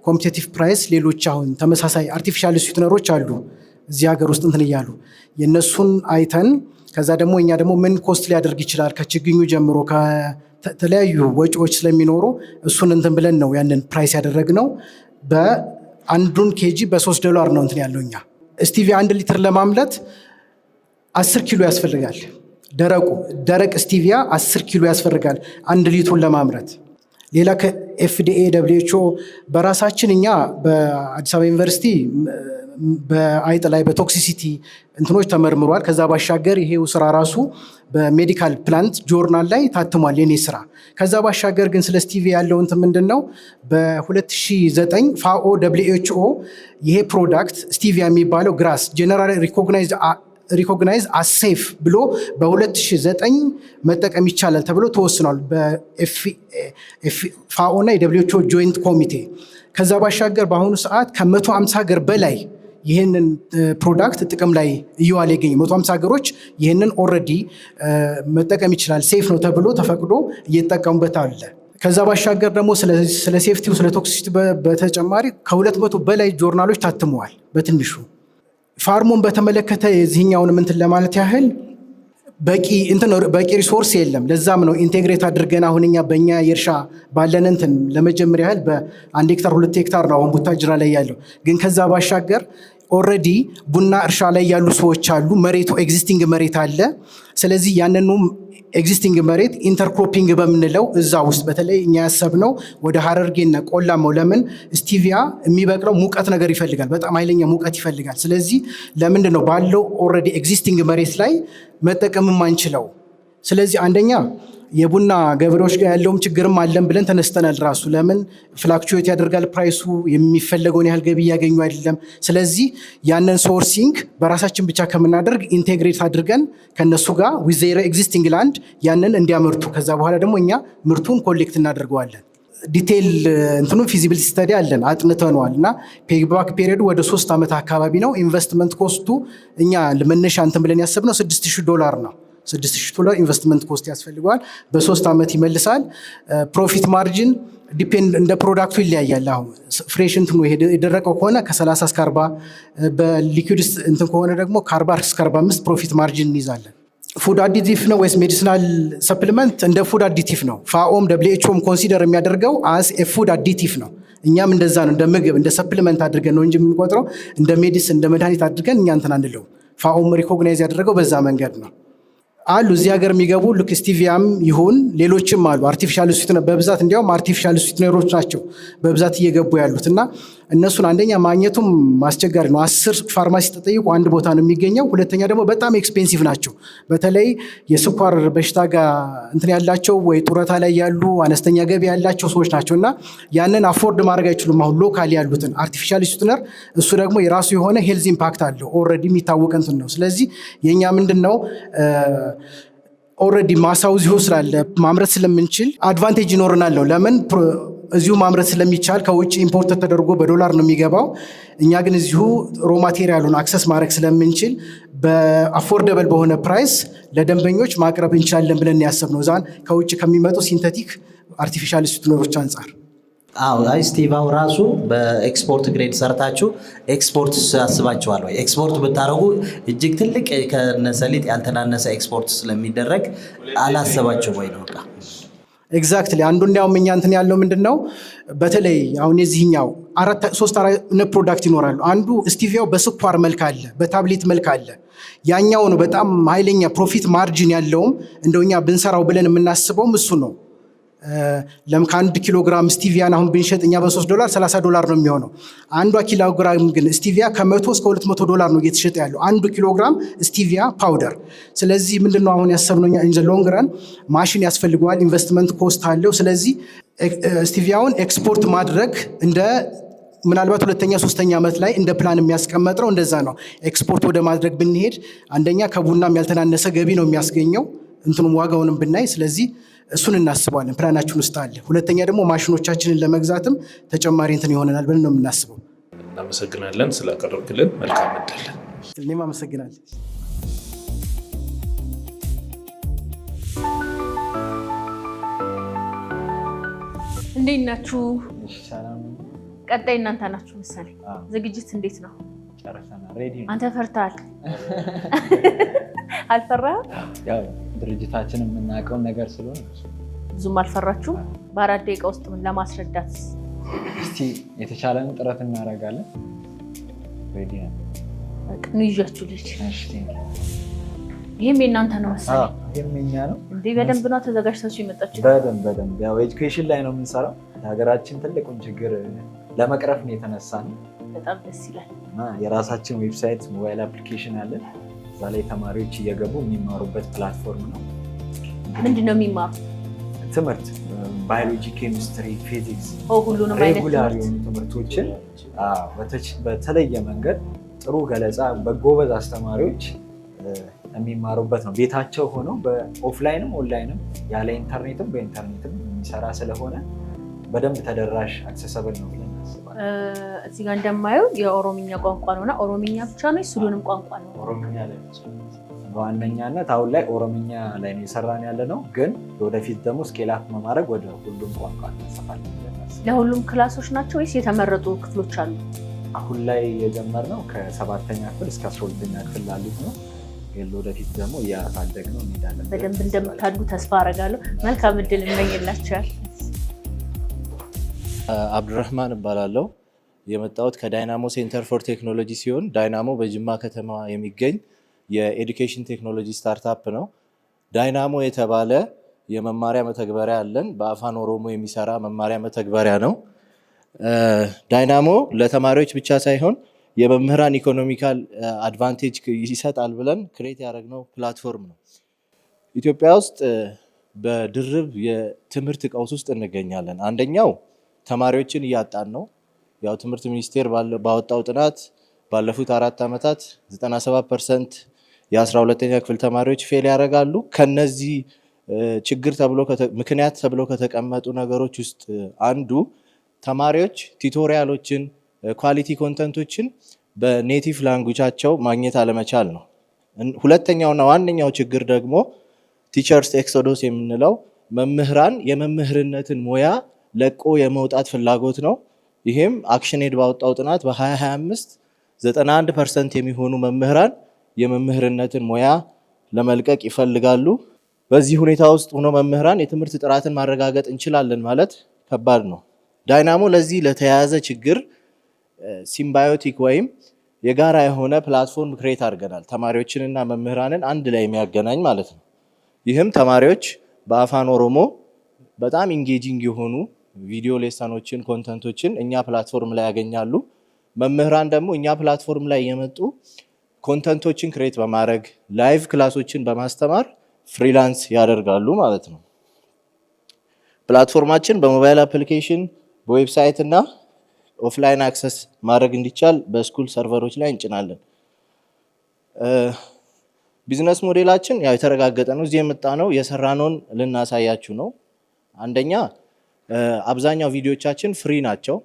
ኮምፒቲቲቭ ፕራይስ ሌሎች አሁን ተመሳሳይ አርቲፊሻል ስዊትነሮች አሉ እዚህ ሀገር ውስጥ እንትን እያሉ የእነሱን አይተን ከዛ ደግሞ እኛ ደግሞ ምን ኮስት ሊያደርግ ይችላል ከችግኙ ጀምሮ ከተለያዩ ወጪዎች ስለሚኖሩ እሱን እንትን ብለን ነው ያንን ፕራይስ ያደረግነው። በአንዱን ኬጂ $3 ነው እንትን ያለው። እኛ ስቲቪያ 1 ሊትር ለማምረት 10 ኪሎ ያስፈልጋል። ደረቅ ስቲቪያ 10 ኪሎ ያስፈልጋል 1 ሊትሩን ለማምረት። ሌላ ከኤፍዲኤ WHO በራሳችን እኛ በአዲስ አበባ ዩኒቨርሲቲ በአይጥ ላይ በቶክሲሲቲ እንትኖች ተመርምሯል። ከዛ ባሻገር ይሄው ስራ ራሱ በሜዲካል ፕላንት ጆርናል ላይ ታትሟል የኔ ስራ። ከዛ ባሻገር ግን ስለ ስቲቪያ ያለው እንትን ምንድነው በ2009 ፋኦ WHO ይሄ ፕሮዳክት ስቲቪያ የሚባለው ግራስ ጀነራል ሪኮግናይዝ አስ ሴፍ ብሎ በ2009 መጠቀም ይቻላል ተብሎ ተወስኗል በፋኦ እና የWHO ጆይንት ኮሚቴ። ከዛ ባሻገር በአሁኑ ሰዓት ከ150 ሀገር በላይ ይህንን ፕሮዳክት ጥቅም ላይ እየዋለ ይገኝ 150 ሀገሮች ይህንን ኦልሬዲ መጠቀም ይችላል ሴፍ ነው ተብሎ ተፈቅዶ እየተጠቀሙበት አለ። ከዛ ባሻገር ደግሞ ስለ ሴፍቲው ስለ ቶክሲሲቲ በተጨማሪ ከ200 በላይ ጆርናሎች ታትመዋል። በትንሹ ፋርሙን በተመለከተ የዚህኛውን እንትን ለማለት ያህል በቂ ሪሶርስ የለም። ለዛም ነው ኢንቴግሬት አድርገን አሁን እኛ በእኛ የእርሻ ባለን እንትን ለመጀመር ያህል በ1 ሄክታር 2 ሄክታር ነው አሁን ቡታጅራ ላይ ያለው። ግን ከዛ ባሻገር ኦልሬዲ ቡና እርሻ ላይ ያሉ ሰዎች አሉ። መሬቱ ኤግዚስቲንግ መሬት አለ። ስለዚህ ያንኑ ኤግዚስቲንግ መሬት ኢንተርክሮፒንግ በምንለው እዛ ውስጥ በተለይ እኛ ያሰብነው ወደ ሀረርጌና ቆላማው ለምን ስቲቪያ የሚበቅለው ሙቀት ነገር ይፈልጋል፣ በጣም ኃይለኛ ሙቀት ይፈልጋል። ስለዚህ ለምንድን ነው ባለው ኦልሬዲ ኤግዚስቲንግ መሬት ላይ መጠቀም የማንችለው? ስለዚህ አንደኛ የቡና ገበሬዎች ጋር ያለውም ችግርም አለን ብለን ተነስተናል። ራሱ ለምን ፍላክቹዌት ያደርጋል ፕራይሱ፣ የሚፈለገውን ያህል ገቢ እያገኙ አይደለም። ስለዚህ ያንን ሶርሲንግ በራሳችን ብቻ ከምናደርግ ኢንቴግሬት አድርገን ከነሱ ጋር ዊዝ ዜር ኤግዚስቲንግ ላንድ ያንን እንዲያመርቱ፣ ከዛ በኋላ ደግሞ እኛ ምርቱን ኮሌክት እናደርገዋለን። ዲቴይል እንትኑን ፊዚቢሊቲ ስተዲ አለን አጥንተነዋል እና ፔይባክ ፔሪዮዱ ወደ 3 ዓመት አካባቢ ነው። ኢንቨስትመንት ኮስቱ እኛ ለመነሻ እንትን ብለን ያሰብነው $6,000 ነው። $6,000 ኢንቨስትመንት ኮስት ያስፈልገዋል። በ3 ዓመት ይመልሳል። ፕሮፊት ማርጂን ዲፔንድ እንደ ፕሮዳክቱ ይለያያል። አሁን ፍሬሽ እንትኑ የደረቀው ከሆነ ከ30 እስከ 40፣ በሊኩዊድ እንትን ከሆነ ደግሞ ከ40 እስከ 45 ፕሮፊት ማርጂን እንይዛለን። ፉድ አዲቲቭ ነው ወይስ ሜዲሲናል ሰፕሊመንት? እንደ ፉድ አዲቲቭ ነው። ፋኦም WHOም ኮንሲደር የሚያደርገው አስ ፉድ አዲቲቭ ነው። እኛም እንደዛ ነው፣ እንደ ምግብ እንደ ሰፕሊመንት አድርገን ነው እንጂ የምንቆጥረው እንደ ሜዲሲን እንደ መድኃኒት አድርገን እኛ እንትን አንለው። ፋኦም ሪኮግናይዝ ያደረገው በዛ መንገድ ነው። አሉ እዚህ ሀገር የሚገቡ ልክ ስቲቪያም ይሁን ሌሎችም አሉ አርቲፊሻል ስዊትነር በብዛት እንዲያውም አርቲፊሻል ስዊትነሮች ናቸው በብዛት እየገቡ ያሉት እና እነሱን አንደኛ ማግኘቱም አስቸጋሪ ነው። 10 ፋርማሲ ተጠይቁ አንድ ቦታ ነው የሚገኘው። ሁለተኛ ደግሞ በጣም ኤክስፔንሲቭ ናቸው። በተለይ የስኳር በሽታ ጋር እንትን ያላቸው ወይ ጡረታ ላይ ያሉ አነስተኛ ገቢ ያላቸው ሰዎች ናቸው እና ያንን አፎርድ ማድረግ አይችሉም። አሁን ሎካል ያሉትን አርቲፊሻል ስዊትነር እሱ ደግሞ የራሱ የሆነ ሄልዝ ኢምፓክት አለው ኦልሬዲ የሚታወቅ እንትን ነው። ስለዚህ የኛ ምንድነው ኦልሬዲ ማሳው እዚሁ ስላለ ማምረት ስለምንችል አድቫንቴጅ ይኖርናል። ለምን እዚሁ ማምረት ስለሚቻል ከውጭ ኢምፖርት ተደርጎ በዶላር ነው የሚገባው። እኛ ግን እዚሁ ሮ ማቴሪያሉን አክሰስ ማድረግ ስለምንችል በአፎርደብል በሆነ ፕራይስ ለደንበኞች ማቅረብ እንችላለን ብለን ያሰብነው ዛን ከውጭ ከሚመጡ ሲንተቲክ አርቲፊሻል ስዊትነሮች አንጻር አይ ስቲቫው ራሱ በኤክስፖርት ግሬድ ሰርታችሁ ኤክስፖርት አስባችኋል ወይ? ኤክስፖርት ብታረጉ እጅግ ትልቅ ከነሰሊጥ ያልተናነሰ ኤክስፖርት ስለሚደረግ አላሰባችሁ ወይ ነው? ኤግዛክትሊ አንዱ እንዲያውም እኛ እንትን ያለው ምንድነው በተለይ አሁን የዚህኛው 3 ፕሮዳክት ይኖራሉ። አንዱ ስቲቪያው በስኳር መልክ አለ፣ በታብሌት መልክ አለ። ያኛው ነው በጣም ኃይለኛ ፕሮፊት ማርጂን ያለውም እንደውኛ ብንሰራው ብለን የምናስበውም እሱ ነው። ከ1 ኪሎ ግራም ስቲቪያን አሁን ብንሸጥ እኛ $3 $30 ነው የሚሆነው። 1 ኪሎ ግራም ግን ስቲቪያ ከ100 እስከ $200 ነው እየተሸጠ ያለው 1 ኪሎ ግራም ስቲቪያ ፓውደር። ስለዚህ ምንድነው አሁን ያሰብነው ኢን ዘ ሎንግ ረን ማሽን ያስፈልገዋል፣ ኢንቨስትመንት ኮስት አለው። ስለዚህ ስቲቪያውን ኤክስፖርት ማድረግ እንደ ምናልባት 2ኛ 3ኛ ዓመት ላይ እንደ ፕላን የሚያስቀመጥነው እንደዛ ነው። ኤክስፖርት ወደ ማድረግ ብንሄድ አንደኛ ከቡናም ያልተናነሰ ገቢ ነው የሚያስገኘው እንትኑም ዋጋውንም ብናይ። ስለዚህ እሱን እናስባለን፣ ፕላናችን ውስጥ አለ። ሁለተኛ ደግሞ ማሽኖቻችንን ለመግዛትም ተጨማሪ እንትን ይሆነናል ብለን ነው የምናስበው። እናመሰግናለን ስላቀረብክልን። መልካም እድል። እኔም አመሰግናለሁ። እንዴት ናችሁ? ቀጣይ እናንተ ናችሁ መሰለኝ። ዝግጅት እንዴት ነው? አንተ ፈርተሃል? አልፈራህም? ያው ድርጅታችን የምናውቀውን ነገር ስለሆነ ብዙም አልፈራችሁም? በ4 ደቂቃ ውስጥ ለማስረዳት እስቲ የተቻለንን ጥረት እናደርጋለን። ሬዲ ነን። በቃ ነው ይዣችሁ ልጅ። ይሄም የእናንተ ነው መሰለኝ። ይሄም የኛ ነው እንዴ? በደንብ ነው ተዘጋጅታችሁ የመጣችሁት? በደንብ ያው ኤጁኬሽን ላይ ነው የምንሰራው። የሀገራችን ትልቁን ችግር ለመቅረፍ ነው የተነሳነው። በጣም ደስ ይላል። የራሳችን ዌብሳይት ሞባይል አፕሊኬሽን አለን። እዛ ላይ ተማሪዎች እየገቡ የሚማሩበት ፕላትፎርም ነው። ምንድን ነው የሚማሩት? ትምህርት ባዮሎጂ፣ ኬሚስትሪ፣ ፊዚክስ ሁሉንም አይነት ሬጉላር የሆኑ ትምህርቶችን በተለየ መንገድ ጥሩ ገለጻ በጎበዝ አስተማሪዎች የሚማሩበት ነው። ቤታቸው ሆነው በኦፍላይንም ኦንላይንም ያለ ኢንተርኔትም በኢንተርኔትም የሚሰራ ስለሆነ በደንብ ተደራሽ አክሰሰብል ነው ብለን እናስባለን። እዚህ ጋር እንደማየው የኦሮምኛ ቋንቋ ነውና ኦሮምኛ ብቻ ነው ሁሉንም ቋንቋ ነው? ኦሮምኛ ላይ በዋነኛነት አሁን ላይ ኦሮምኛ ላይ ነው የሰራን ያለ ነው። ግን ወደፊት ደግሞ ስኬል አፕ በማድረግ ወደ ሁሉም ቋንቋ እንሰፋለን። ለሁሉም ክላሶች ናቸው ወይስ የተመረጡ ክፍሎች አሉ? አሁን ላይ የጀመርነው ከ7ኛ ክፍል እስከ 12ኛ ክፍል ላሉት ነው። ወደፊት ደግሞ እያሳደግነው እንሄዳለን። በደንብ እንደምታድጉ ተስፋ አደርጋለሁ። መልካም እድል እመኝላችኋል። አብዱራህማን እባላለሁ። የመጣሁት ከዳይናሞ ሴንተር ፎር ቴክኖሎጂ ሲሆን ዳይናሞ በጅማ ከተማ የሚገኝ የኤዱኬሽን ቴክኖሎጂ ስታርታፕ ነው። ዳይናሞ የተባለ የመማሪያ መተግበሪያ አለን። በአፋን ኦሮሞ የሚሰራ መማሪያ መተግበሪያ ነው። ዳይናሞ ለተማሪዎች ብቻ ሳይሆን የመምህራን ኢኮኖሚካል አድቫንቴጅ ይሰጣል ብለን ክሬት ያደረግነው ፕላትፎርም ነው። ኢትዮጵያ ውስጥ በድርብ የትምህርት ቀውስ ውስጥ እንገኛለን። አንደኛው ተማሪዎችን እያጣን ነው። ያው ትምህርት ሚኒስቴር ባወጣው ጥናት ባለፉት 4 ዓመታት 97% የ12ኛ ክፍል ተማሪዎች ፌል ያደርጋሉ። ከነዚህ ችግር ምክንያት ተብሎ ከተቀመጡ ነገሮች ውስጥ አንዱ ተማሪዎች ቲቶሪያሎችን፣ ኳሊቲ ኮንተንቶችን በኔቲቭ ላንጉጃቸው ማግኘት አለመቻል ነው። ሁለተኛውና ዋነኛው ችግር ደግሞ ቲቸርስ ኤክሶዶስ የምንለው መምህራን የመምህርነትን ሙያ ለቆ የመውጣት ፍላጎት ነው። ይህም አክሽንኤድ ባወጣው ጥናት በ2025 91% የሚሆኑ መምህራን የመምህርነትን ሙያ ለመልቀቅ ይፈልጋሉ። በዚህ ሁኔታ ውስጥ ሆኖ መምህራን የትምህርት ጥራትን ማረጋገጥ እንችላለን ማለት ከባድ ነው። ዳይናሞ ለዚህ ለተያያዘ ችግር ሲምባዮቲክ ወይም የጋራ የሆነ ፕላትፎርም ክሬት አድርገናል። ተማሪዎችንና መምህራንን አንድ ላይ የሚያገናኝ ማለት ነው። ይህም ተማሪዎች በአፋን ኦሮሞ በጣም ኢንጌጂንግ የሆኑ ቪዲዮ ሌሰኖችን፣ ኮንተንቶችን እኛ ፕላትፎርም ላይ ያገኛሉ። መምህራን ደግሞ እኛ ፕላትፎርም ላይ የመጡ ኮንተንቶችን ክሬት በማድረግ ላይቭ ክላሶችን በማስተማር ፍሪላንስ ያደርጋሉ ማለት ነው። ፕላትፎርማችን በሞባይል አፕሊኬሽን፣ በዌብሳይት እና ኦፍላይን አክሰስ ማድረግ እንዲቻል በስኩል ሰርቨሮች ላይ እንጭናለን። ቢዝነስ ሞዴላችን ያው የተረጋገጠ ነው። እዚህ የመጣ ነው የሰራነውን ልናሳያችሁ ነው። አንደኛ አብዛኛው ቪዲዮቻችን ፍሪ ናቸው።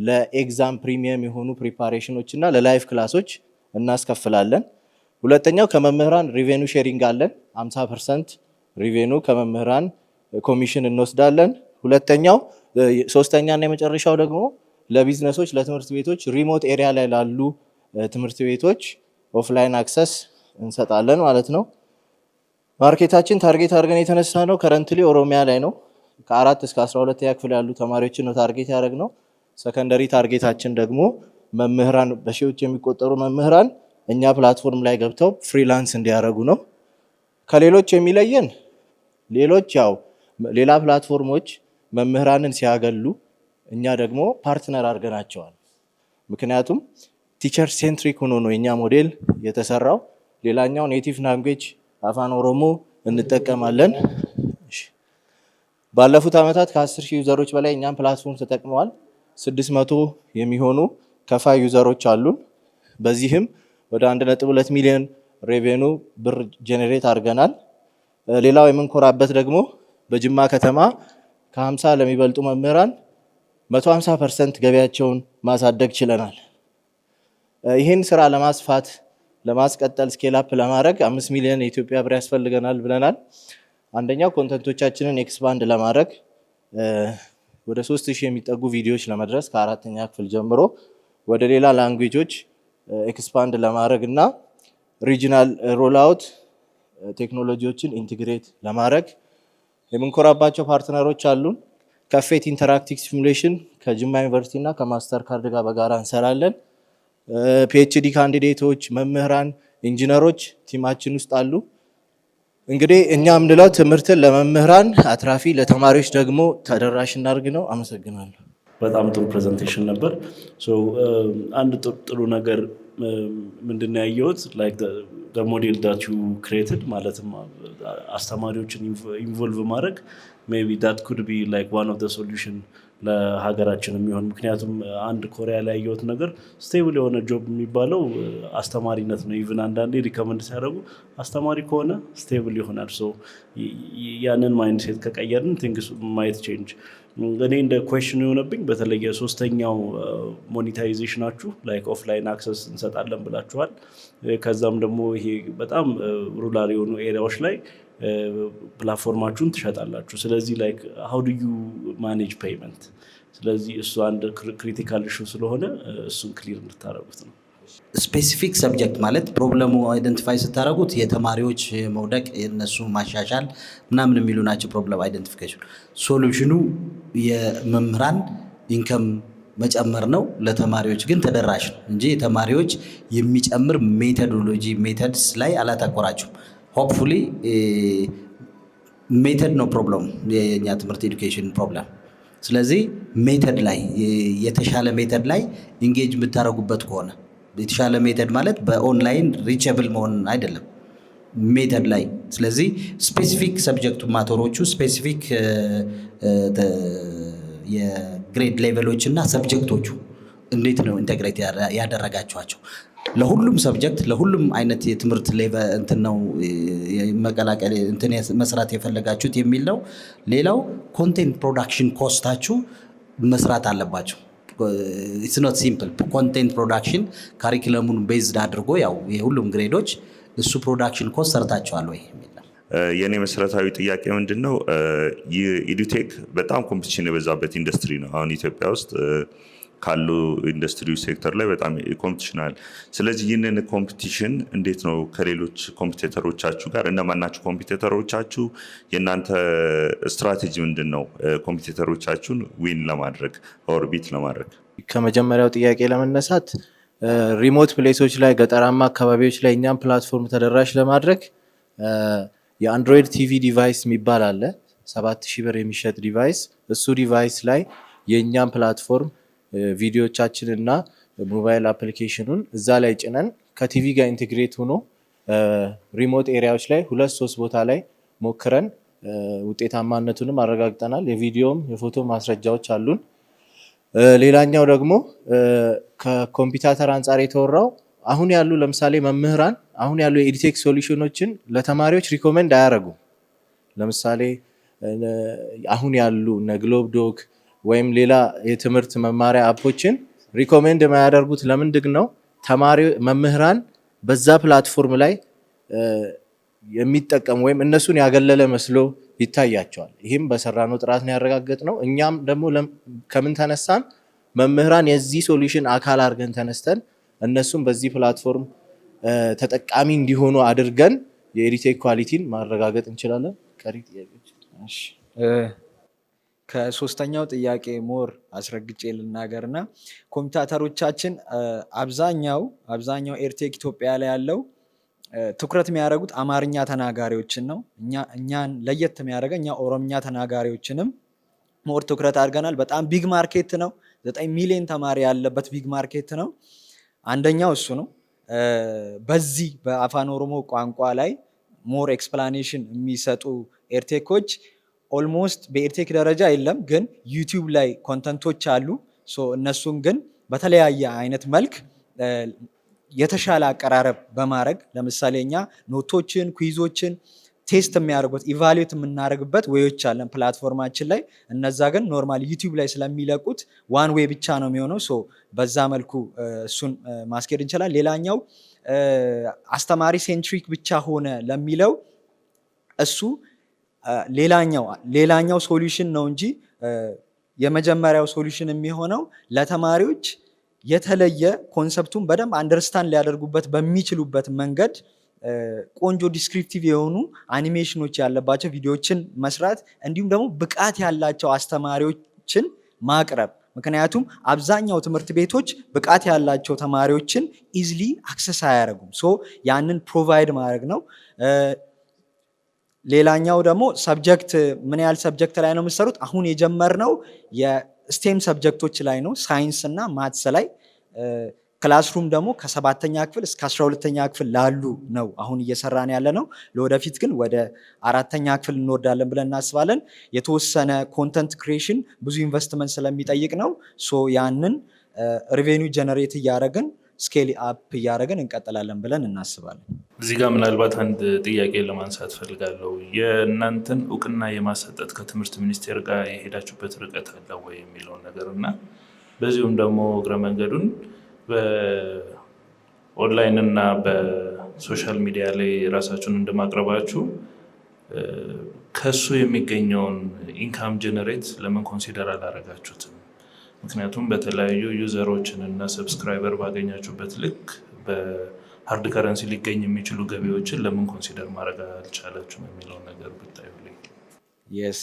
ለኤግዛም ፕሪሚየም የሆኑ ፕሪፓሬሽኖች እና ለላይቭ ክላሶች እናስከፍላለን። ሁለተኛው ከመምህራን ሪቬኑ ሼሪንግ አለን። 50% ሪቬኑ ከመምህራን ኮሚሽን እንወስዳለን። ሁለተኛው ሶስተኛ እና የመጨረሻው ደግሞ ለቢዝነሶች ለትምህርት ቤቶች ሪሞት ኤሪያ ላይ ላሉ ትምህርት ቤቶች ኦፍላይን አክሰስ እንሰጣለን ማለት ነው። ማርኬታችን ታርጌት አድርገን የተነሳ ነው ከረንትሊ ኦሮሚያ ላይ ነው። ከ4 እስከ 12ኛ ክፍል ያሉ ተማሪዎችን ነው ታርጌት ያደረግነው። ሰከንደሪ ታርጌታችን ደግሞ መምህራን በሺዎች የሚቆጠሩ መምህራን እኛ ፕላትፎርም ላይ ገብተው ፍሪላንስ እንዲያደርጉ ነው። ከሌሎች የሚለየን ሌሎች ያው ሌላ ፕላትፎርሞች መምህራንን ሲያገሉ እኛ ደግሞ ፓርትነር አድርገናቸዋል። ምክንያቱም ቲቸር ሴንትሪክ ሆኖ ነው የኛ ሞዴል የተሰራው። ሌላኛው ኔቲቭ ላንጉዌጅ አፋን ኦሮሞ እንጠቀማለን። ባለፉት ዓመታት ከ10,000 ዩዘሮች በላይ እኛም ፕላትፎርም ተጠቅመዋል። 600 የሚሆኑ ከፋይ ዩዘሮች አሉን። በዚህም ወደ 1.2 ሚሊዮን ሬቬኑ ብር ጄኔሬት አድርገናል። ሌላው የምንኮራበት ደግሞ በጅማ ከተማ ከ50 ለሚበልጡ መምህራን 150% ገቢያቸውን ማሳደግ ችለናል። ይህን ስራ ለማስፋት ለማስቀጠል ስኬል አፕ ለማድረግ 5 ሚሊዮን የኢትዮጵያ ብር ያስፈልገናል ብለናል። አንደኛው ኮንተንቶቻችንን ኤክስፓንድ ለማድረግ ወደ 3000 የሚጠጉ ቪዲዮዎች ለመድረስ ከ4ኛ ክፍል ጀምሮ ወደ ሌላ ላንጉዌጆች ኤክስፓንድ ለማድረግ እና ሪጂናል ሮልአውት ቴክኖሎጂዎችን ኢንቲግሬት ለማድረግ የምንኮራባቸው ፓርትነሮች አሉን። ከፌት ኢንተራክቲቭ ሲሙሌሽን ከጅማ ዩኒቨርሲቲ እና ከማስተር ካርድ ጋር በጋራ እንሰራለን። ፒኤችዲ ካንዲዴቶች፣ መምህራን፣ ኢንጂነሮች ቲማችን ውስጥ አሉ። እንግዲህ እኛ የምንለው ትምህርትን ለመምህራን አትራፊ ለተማሪዎች ደግሞ ተደራሽ እናድርግ ነው። አመሰግናለሁ። በጣም ጥሩ ፕሬዘንቴሽን ነበር። አንድ ጥሩ ነገር ምንድን ነው ያየሁት ሞዴል ዳት ዩ ክሬትድ ማለትም አስተማሪዎችን ኢንቮልቭ ማድረግ ሜይ ቢ ዳት ኩድ ቢ ላይክ ዋን ኦፍ ዘ ሶሉሽን ለሀገራችን የሚሆን ምክንያቱም አንድ ኮሪያ ላይ ያየሁት ነገር ስቴብል የሆነ ጆብ የሚባለው አስተማሪነት ነው። ኢቭን አንዳንዴ ሪከመንድ ሲያደርጉ አስተማሪ ከሆነ ስቴብል ይሆናል። ያንን ማይንድሴት ከቀየርን ቲንግስ ማየት ቼንጅ። እኔ እንደ ኩዌሽን የሆነብኝ በተለየ ሶስተኛው ሞኔታይዜሽናችሁ ላይክ ኦፍላይን አክሰስ እንሰጣለን ብላችኋል። ከዛም ደግሞ ይሄ በጣም ሩራል የሆኑ ኤሪያዎች ላይ ፕላትፎርማችሁን ትሸጣላችሁ። ስለዚህ ላይክ ሃው ዱ ዩ ማኔጅ ፔይመንት? ስለዚህ እሱ አንድ ክሪቲካል ኢሹ ስለሆነ እሱን ክሊር እንድታደርጉት ነው። ስፔሲፊክ ሰብጀክት ማለት ፕሮብለሙ አይደንቲፋይ ስታደርጉት የተማሪዎች መውደቅ የነሱ ማሻሻል ምናምን የሚሉ ናቸው። ፕሮብለም አይደንቲፊኬሽን ሶሉሽኑ የመምህራን ኢንከም መጨመር ነው። ለተማሪዎች ግን ተደራሽ ነው እንጂ የተማሪዎች የሚጨምር ሜተድስ ላይ አላተኮራችሁም። ሆፕፉሊ ሜተድ ነው ፕሮብለም የኛ ትምህርት ኤዱኬሽን ፕሮብለም። ስለዚህ ሜተድ ላይ የተሻለ ሜተድ ላይ ኢንጌጅ የምታደርጉበት ከሆነ የተሻለ ሜተድ ማለት በኦንላይን ሪቸብል መሆን አይደለም፣ ሜተድ ላይ። ስለዚህ ስፔሲፊክ ሰብጀክቱ ማተሮቹ ስፔሲፊክ የግሬድ ሌቨሎች እና ሰብጀክቶቹ እንዴት ነው ኢንቴግሬት ያደረጋችኋቸው? ለሁሉም ሰብጀክት ለሁሉም አይነት የትምህርት ሌቨል እንትን ነው መቀላቀል እንትን መስራት የፈለጋችሁት የሚል ነው። ሌላው ኮንቴንት ፕሮዳክሽን ኮስታችሁ መስራት አለባቸው። ኢትስ ኖት ሲምፕል ኮንቴንት ፕሮዳክሽን ካሪኩለሙን ቤዝድ አድርጎ ያው የሁሉም ግሬዶች እሱ ፕሮዳክሽን ኮስት ሰርታችኋል ወይ የሚል ነው። የኔ መሰረታዊ ጥያቄ ምንድነው ኢዱቴክ በጣም ኮምፒቲሽን የበዛበት ኢንዱስትሪ ነው። አሁን ኢትዮጵያ ውስጥ ካሉ ኢንዱስትሪ ሴክተር ላይ በጣም ኮምፒቲሽን አለ። ስለዚህ ይህንን ኮምፒቲሽን እንዴት ነው ከሌሎች ኮምፒቲተሮቻችሁ ጋር እነማን ናቸው ኮምፒቲተሮቻችሁ? የእናንተ ስትራቴጂ ምንድን ነው ኮምፒቲተሮቻችሁን ዊን ለማድረግ ኦር ቢት ለማድረግ? ከመጀመሪያው ጥያቄ ለመነሳት ሪሞት ፕሌሶች ላይ ገጠራማ አካባቢዎች ላይ እኛም ፕላትፎርም ተደራሽ ለማድረግ የአንድሮይድ ቲቪ ዲቫይስ የሚባል አለ 7,000 ብር የሚሸጥ ዲቫይስ። እሱ ዲቫይስ ላይ የእኛም ፕላትፎርም ቪዲዮቻችን እና ሞባይል አፕሊኬሽኑን እዛ ላይ ጭነን ከቲቪ ጋር ኢንቴግሬት ሆኖ ሪሞት ኤሪያዎች ላይ 2-3 ቦታ ላይ ሞክረን ውጤታማነቱንም አረጋግጠናል። የቪዲዮም የፎቶ ማስረጃዎች አሉን። ሌላኛው ደግሞ ከኮምፒውተር አንጻር የተወራው አሁን ያሉ ለምሳሌ መምህራን አሁን ያሉ የኤዲቴክ ሶሉሽኖችን ለተማሪዎች ሪኮመንድ አያደርጉም። ለምሳሌ አሁን ያሉ ግሎብ ዶክ ወይም ሌላ የትምህርት መማሪያ አፖችን ሪኮሜንድ የማያደርጉት ለምንድን ነው? መምህራን በዛ ፕላትፎርም ላይ የሚጠቀሙ ወይም እነሱን ያገለለ መስሎ ይታያቸዋል። ይህም በሰራነው ጥራት ነው ያረጋገጥነው። እኛም ደግሞ ከምን ተነሳን? መምህራን የዚህ ሶሉሽን አካል አድርገን ተነስተን እነሱም በዚህ ፕላትፎርም ተጠቃሚ እንዲሆኑ አድርገን የኤዲቴክ ኳሊቲን ማረጋገጥ እንችላለን። ቀሪ ጥያቄዎች? እሺ ከሶስተኛው ጥያቄ ሞር አስረግጬ ልናገርና ኮምፒውተሮቻችን አብዛኛው ኤርቴክ ኢትዮጵያ ላይ ያለው ትኩረት የሚያደርጉት አማርኛ ተናጋሪዎችን ነው። እኛን ለየት የሚያደርገው እኛ ኦሮምኛ ተናጋሪዎችንም ሞር ትኩረት አድርገናል። በጣም ቢግ ማርኬት ነው። 9 ሚሊዮን ተማሪ ያለበት ቢግ ማርኬት ነው። አንደኛው እሱ ነው። በዚህ በአፋን ኦሮሞ ቋንቋ ላይ ሞር ኤክስፕላኔሽን የሚሰጡ ኤርቴኮች ኦልሞስት በኤርቴክ ደረጃ የለም፣ ግን ዩቲዩብ ላይ ኮንተንቶች አሉ። እነሱን ግን በተለያየ አይነት መልክ የተሻለ አቀራረብ በማድረግ ለምሳሌ እኛ ኖቶችን፣ ኩይዞችን ቴስት የሚያደርጉት ኢቫሉዌት የምናደርግበት ወዮች አለን ፕላትፎርማችን ላይ። እነዛ ግን ኖርማል ዩቲዩብ ላይ ስለሚለቁት ዋን ዌይ ብቻ ነው የሚሆነው። በዛ መልኩ እሱን ማስኬድ እንችላለን። ሌላኛው አስተማሪ ሴንትሪክ ብቻ ሆነ ለሚለው እሱ ሌላኛው ሶሉሽን ነው እንጂ የመጀመሪያው ሶሉሽን የሚሆነው ለተማሪዎች የተለየ ኮንሰፕቱን በደንብ አንደርስታንድ ሊያደርጉበት በሚችሉበት መንገድ ቆንጆ ዲስክሪፕቲቭ የሆኑ አኒሜሽኖች ያለባቸው ቪዲዮዎችን መስራት እንዲሁም ደግሞ ብቃት ያላቸው አስተማሪዎችን ማቅረብ። ምክንያቱም አብዛኛው ትምህርት ቤቶች ብቃት ያላቸው ተማሪዎችን ኢዝሊ አክሰስ አያደርጉም። ያንን ፕሮቫይድ ማድረግ ነው። ሌላኛው ደግሞ ሰብጀክት ምን ያህል ሰብጀክት ላይ ነው የምትሰሩት? አሁን የጀመርነው የስቴም ሰብጀክቶች ላይ ነው፣ ሳይንስ እና ማትስ ላይ። ክላስሩም ደግሞ ከ7ኛ ክፍል እስከ 12ኛ ክፍል ላሉ ነው አሁን እየሰራን ያለ ነው። ለወደፊት ግን ወደ 4ኛ ክፍል እንወርዳለን ብለን እናስባለን። የተወሰነ ኮንተንት ክሪኤሽን ብዙ ኢንቨስትመንት ስለሚጠይቅ ነው። ያንን ሪቬኒው ጀነሬት እያደረግን ስኬል አፕ እያደረግን እንቀጥላለን ብለን እናስባለን። እዚህ ጋር ምናልባት አንድ ጥያቄ ለማንሳት ፈልጋለሁ። የእናንተን እውቅና የማሰጠት ከትምህርት ሚኒስቴር ጋር የሄዳችሁበት ርቀት አለ ወይ የሚለውን ነገር እና በዚሁም ደግሞ እግረ መንገዱን በኦንላይን እና በሶሻል ሚዲያ ላይ ራሳችሁን እንደማቅረባችሁ ከሱ የሚገኘውን ኢንካም ጀነሬት ለምን ኮንሲደር አላረጋችሁትም? ምክንያቱም በተለያዩ ዩዘሮችን እና ሰብስክራይበር ባገኛችሁበት ልክ በሀርድ ከረንሲ ሊገኝ የሚችሉ ገቢዎችን ለምን ኮንሲደር ማድረግ አልቻላችሁም የሚለውን ነገር ብታዩልኝ። የስ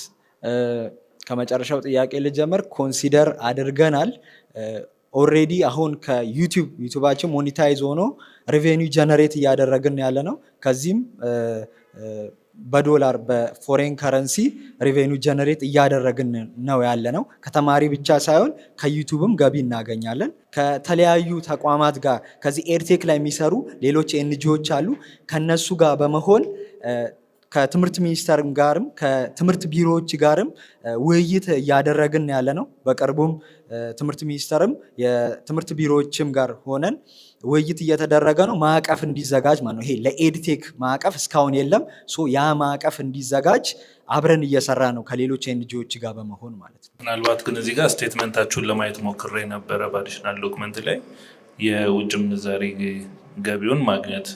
ከመጨረሻው ጥያቄ ልጀምር። ኮንሲደር አድርገናል። ኦልሬዲ አሁን ከዩቲዩባችን ሞኒታይዝ ሆኖ ሬቬኒው ጀነሬት እያደረግን ያለ ነው። ከዚህም በዶላር በፎሬን ከረንሲ ሬቬኒው ጀነሬት እያደረግን ነው ያለ ነው። ከተማሪ ብቻ ሳይሆን ከዩቲዩብም ገቢ እናገኛለን። ከተለያዩ ተቋማት ጋር ከዚህ ኤርቴክ ላይ የሚሰሩ ሌሎች ኤንጂዎች አሉ። ከነሱ ጋር በመሆን ከትምህርት ሚኒስቴር ጋርም ከትምህርት ቢሮዎች ጋርም ውይይት እያደረግን ያለ ነው። በቅርቡም ትምህርት ሚኒስቴርም የትምህርት ቢሮዎችም ጋር ሆነን ውይይት እየተደረገ ነው። ማዕቀፍ እንዲዘጋጅ ማለት ነው። ይሄ ለኤድቴክ ማዕቀፍ እስካሁን የለም። ያ ማዕቀፍ እንዲዘጋጅ አብረን እየሰራ ነው ከሌሎች ኤንጂዎች ጋር በመሆን ማለት ነው። ምናልባት ግን እዚህ ጋር ስቴትመንታችሁን ለማየት ሞክሬ ነበረ። በአዲሽናል ዶክመንት ላይ የውጭ ምንዛሬ ገቢውን ማግኘት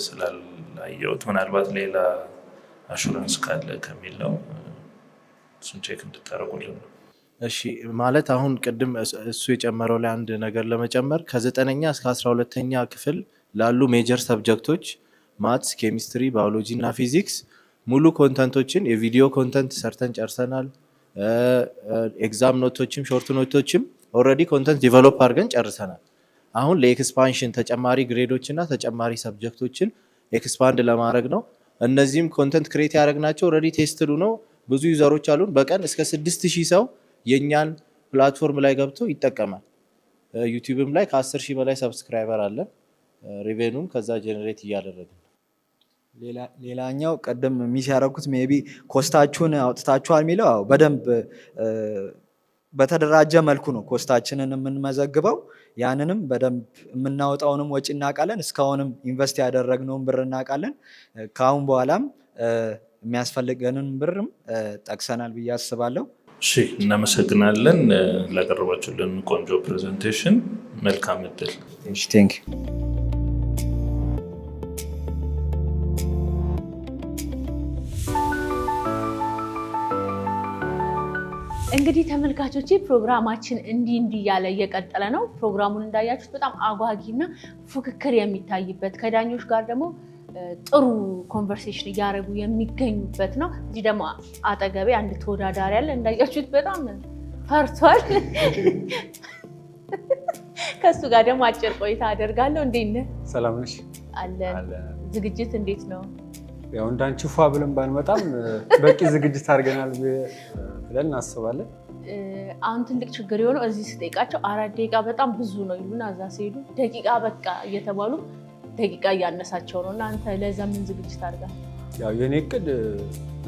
ስላላየሁት ምናልባት ሌላ አሹራንስ ካለ ከሚል ነው። እሱን ቼክ እንድታደርጉልን ነው። እሺ ማለት አሁን ቅድም እሱ የጨመረው ላይ አንድ ነገር ለመጨመር ከ9ኛ እስከ 12ኛ ክፍል ላሉ ሜጀር ሰብጀክቶች ማትስ፣ ኬሚስትሪ፣ ባዮሎጂ እና ፊዚክስ ሙሉ ኮንተንቶችን የቪዲዮ ኮንተንት ሰርተን ጨርሰናል። ኤግዛም ኖቶችም ሾርት ኖቶችም ኦልሬዲ ኮንተንት ዲቨሎፕ አድርገን ጨርሰናል። አሁን ለኤክስፓንሽን ተጨማሪ ግሬዶች እና ተጨማሪ ሰብጀክቶችን ኤክስፓንድ ለማድረግ ነው። እነዚህም ኮንተንት ክሬት ያደረግናቸው ኦልሬዲ ቴስትዱ ነው። ብዙ ዩዘሮች አሉን። በቀን እስከ 6000 ሰው የኛን ፕላትፎርም ላይ ገብቶ ይጠቀማል። ዩቲዩብም ላይ ከ10,000 በላይ ሰብስክራይበር አለ። ሬቬኑም ከዛ ጀነሬት እያደረግን። ሌላኛው ቀደም ሚስ ያደረኩት ሜቢ ኮስታችሁን አውጥታችኋል የሚለው በደንብ በተደራጀ መልኩ ነው ኮስታችንን የምንመዘግበው። ያንንም በደንብ የምናወጣውንም ወጪ እናውቃለን። እስካሁንም ኢንቨስት ያደረግነውን ብር እናውቃለን። ከአሁን በኋላም የሚያስፈልገንን ብርም ጠቅሰናል ብዬ አስባለሁ። እሺ፣ እናመሰግናለን ላቀረባችሁልን ቆንጆ ፕሬዘንቴሽን። መልካም እድል። ቴንክ ዩ እንግዲህ ተመልካቾቼ ፕሮግራማችን እንዲህ ያለ እየቀጠለ ነው። ፕሮግራሙን እንዳያችሁት በጣም አጓጊና ፉክክር የሚታይበት ከዳኞች ጋር ደግሞ ጥሩ ኮንቨርሴሽን እያደረጉ የሚገኙበት ነው። እዚህ ደግሞ አጠገቤ አንድ ተወዳዳሪ አለ። እንዳያችሁት በጣም ፈርቷል። ከሱ ጋር ደግሞ አጭር ቆይታ አደርጋለሁ። እንዴት ነህ? ሰላም ነሽ? አለን። ዝግጅት እንዴት ነው? ያው እንዳንቺ ፏ ብለን ባንመጣም በቂ ዝግጅት አድርገናል ብለን እናስባለን። አሁን ትልቅ ችግር የሆነው እዚህ ስጠይቃቸው 4 ደቂቃ በጣም ብዙ ነው ይሉና እዛ ሲሄዱ ደቂቃ በቃ እየተባሉ ደቂቃ እያነሳቸው ነው። እና አንተ ለዛ ምን ዝግጅት አድርጋል? ያው የኔ እቅድ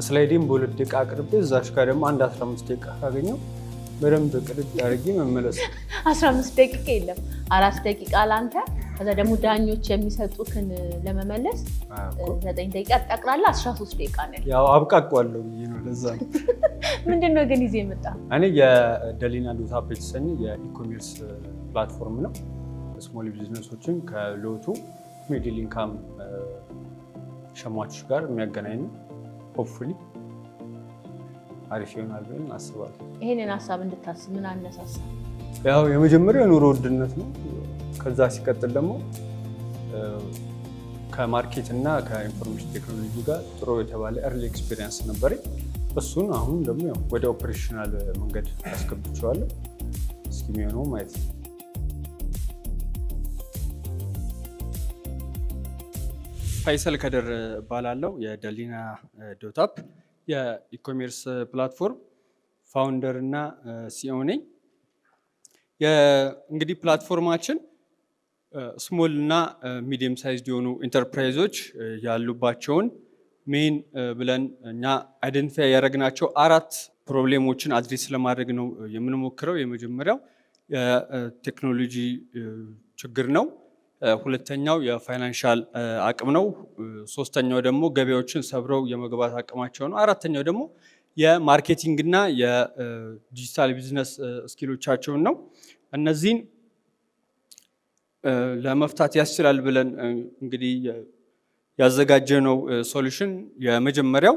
ስላይዲን በ2 ደቂቃ አቅርቤ እዛሽ ጋር ደግሞ አንድ 15 ደቂቃ ካገኘው በደንብ ቅድድ አድርጌ መመለስ። 15 ደቂቃ የለም 4 ደቂቃ ለአንተ፣ ከዛ ደግሞ ዳኞች የሚሰጡትን ለመመለስ 9 ደቂቃ ጠቅላላ 13 ደቂቃ ነው። ያው አብቃቋለሁ ብዬ ነው። ለዛ ነው። ምንድነው ግን ይዘህ የመጣ? እኔ የደሊና ዶታፕ የተሰኘ የኢኮሜርስ ፕላትፎርም ነው። ስሞል ቢዝነሶችን ከሎቱ ሚድል ኢንካም ሸማቾች ጋር የሚያገናኝ ነው። ሆፕፉሊ አሪፍ ይሆናል ብለን እናስባለን። ይሄንን ሀሳብ እንድታስብ ምን አነሳሳ? ያው የመጀመሪያው የኑሮ ውድነት ነው። ከዛ ሲቀጥል ደግሞ ከማርኬት እና ከኢንፎርሜሽን ቴክኖሎጂ ጋር ጥሩ የተባለ ኤርሊ ኤክስፒሪየንስ ነበረኝ። እሱን አሁን ደግሞ ወደ ኦፕሬሽናል መንገድ አስገብቼዋለሁ። እስኪ የሚሆነው ማየት ነው። ፋይሰል ከድር እባላለሁ። የደሊና ዶታፕ የኢኮሜርስ ፕላትፎርም ፋውንደር እና ሲኦ ነኝ። እንግዲህ ፕላትፎርማችን ስሞል እና ሚዲየም ሳይዝድ የሆኑ ኢንተርፕራይዞች ያሉባቸውን ሜን ብለን እኛ አይደንቲፋይ ያደረግናቸው 4 ፕሮብሌሞችን አድሬስ ለማድረግ ነው የምንሞክረው። የመጀመሪያው የቴክኖሎጂ ችግር ነው። ሁለተኛው የፋይናንሻል አቅም ነው። ሶስተኛው ደግሞ ገበያዎችን ሰብረው የመግባት አቅማቸው ነው። አራተኛው ደግሞ የማርኬቲንግ እና የዲጂታል ቢዝነስ ስኪሎቻቸውን ነው። እነዚህን ለመፍታት ያስችላል ብለን እንግዲህ ያዘጋጀነው ሶሉሽን የመጀመሪያው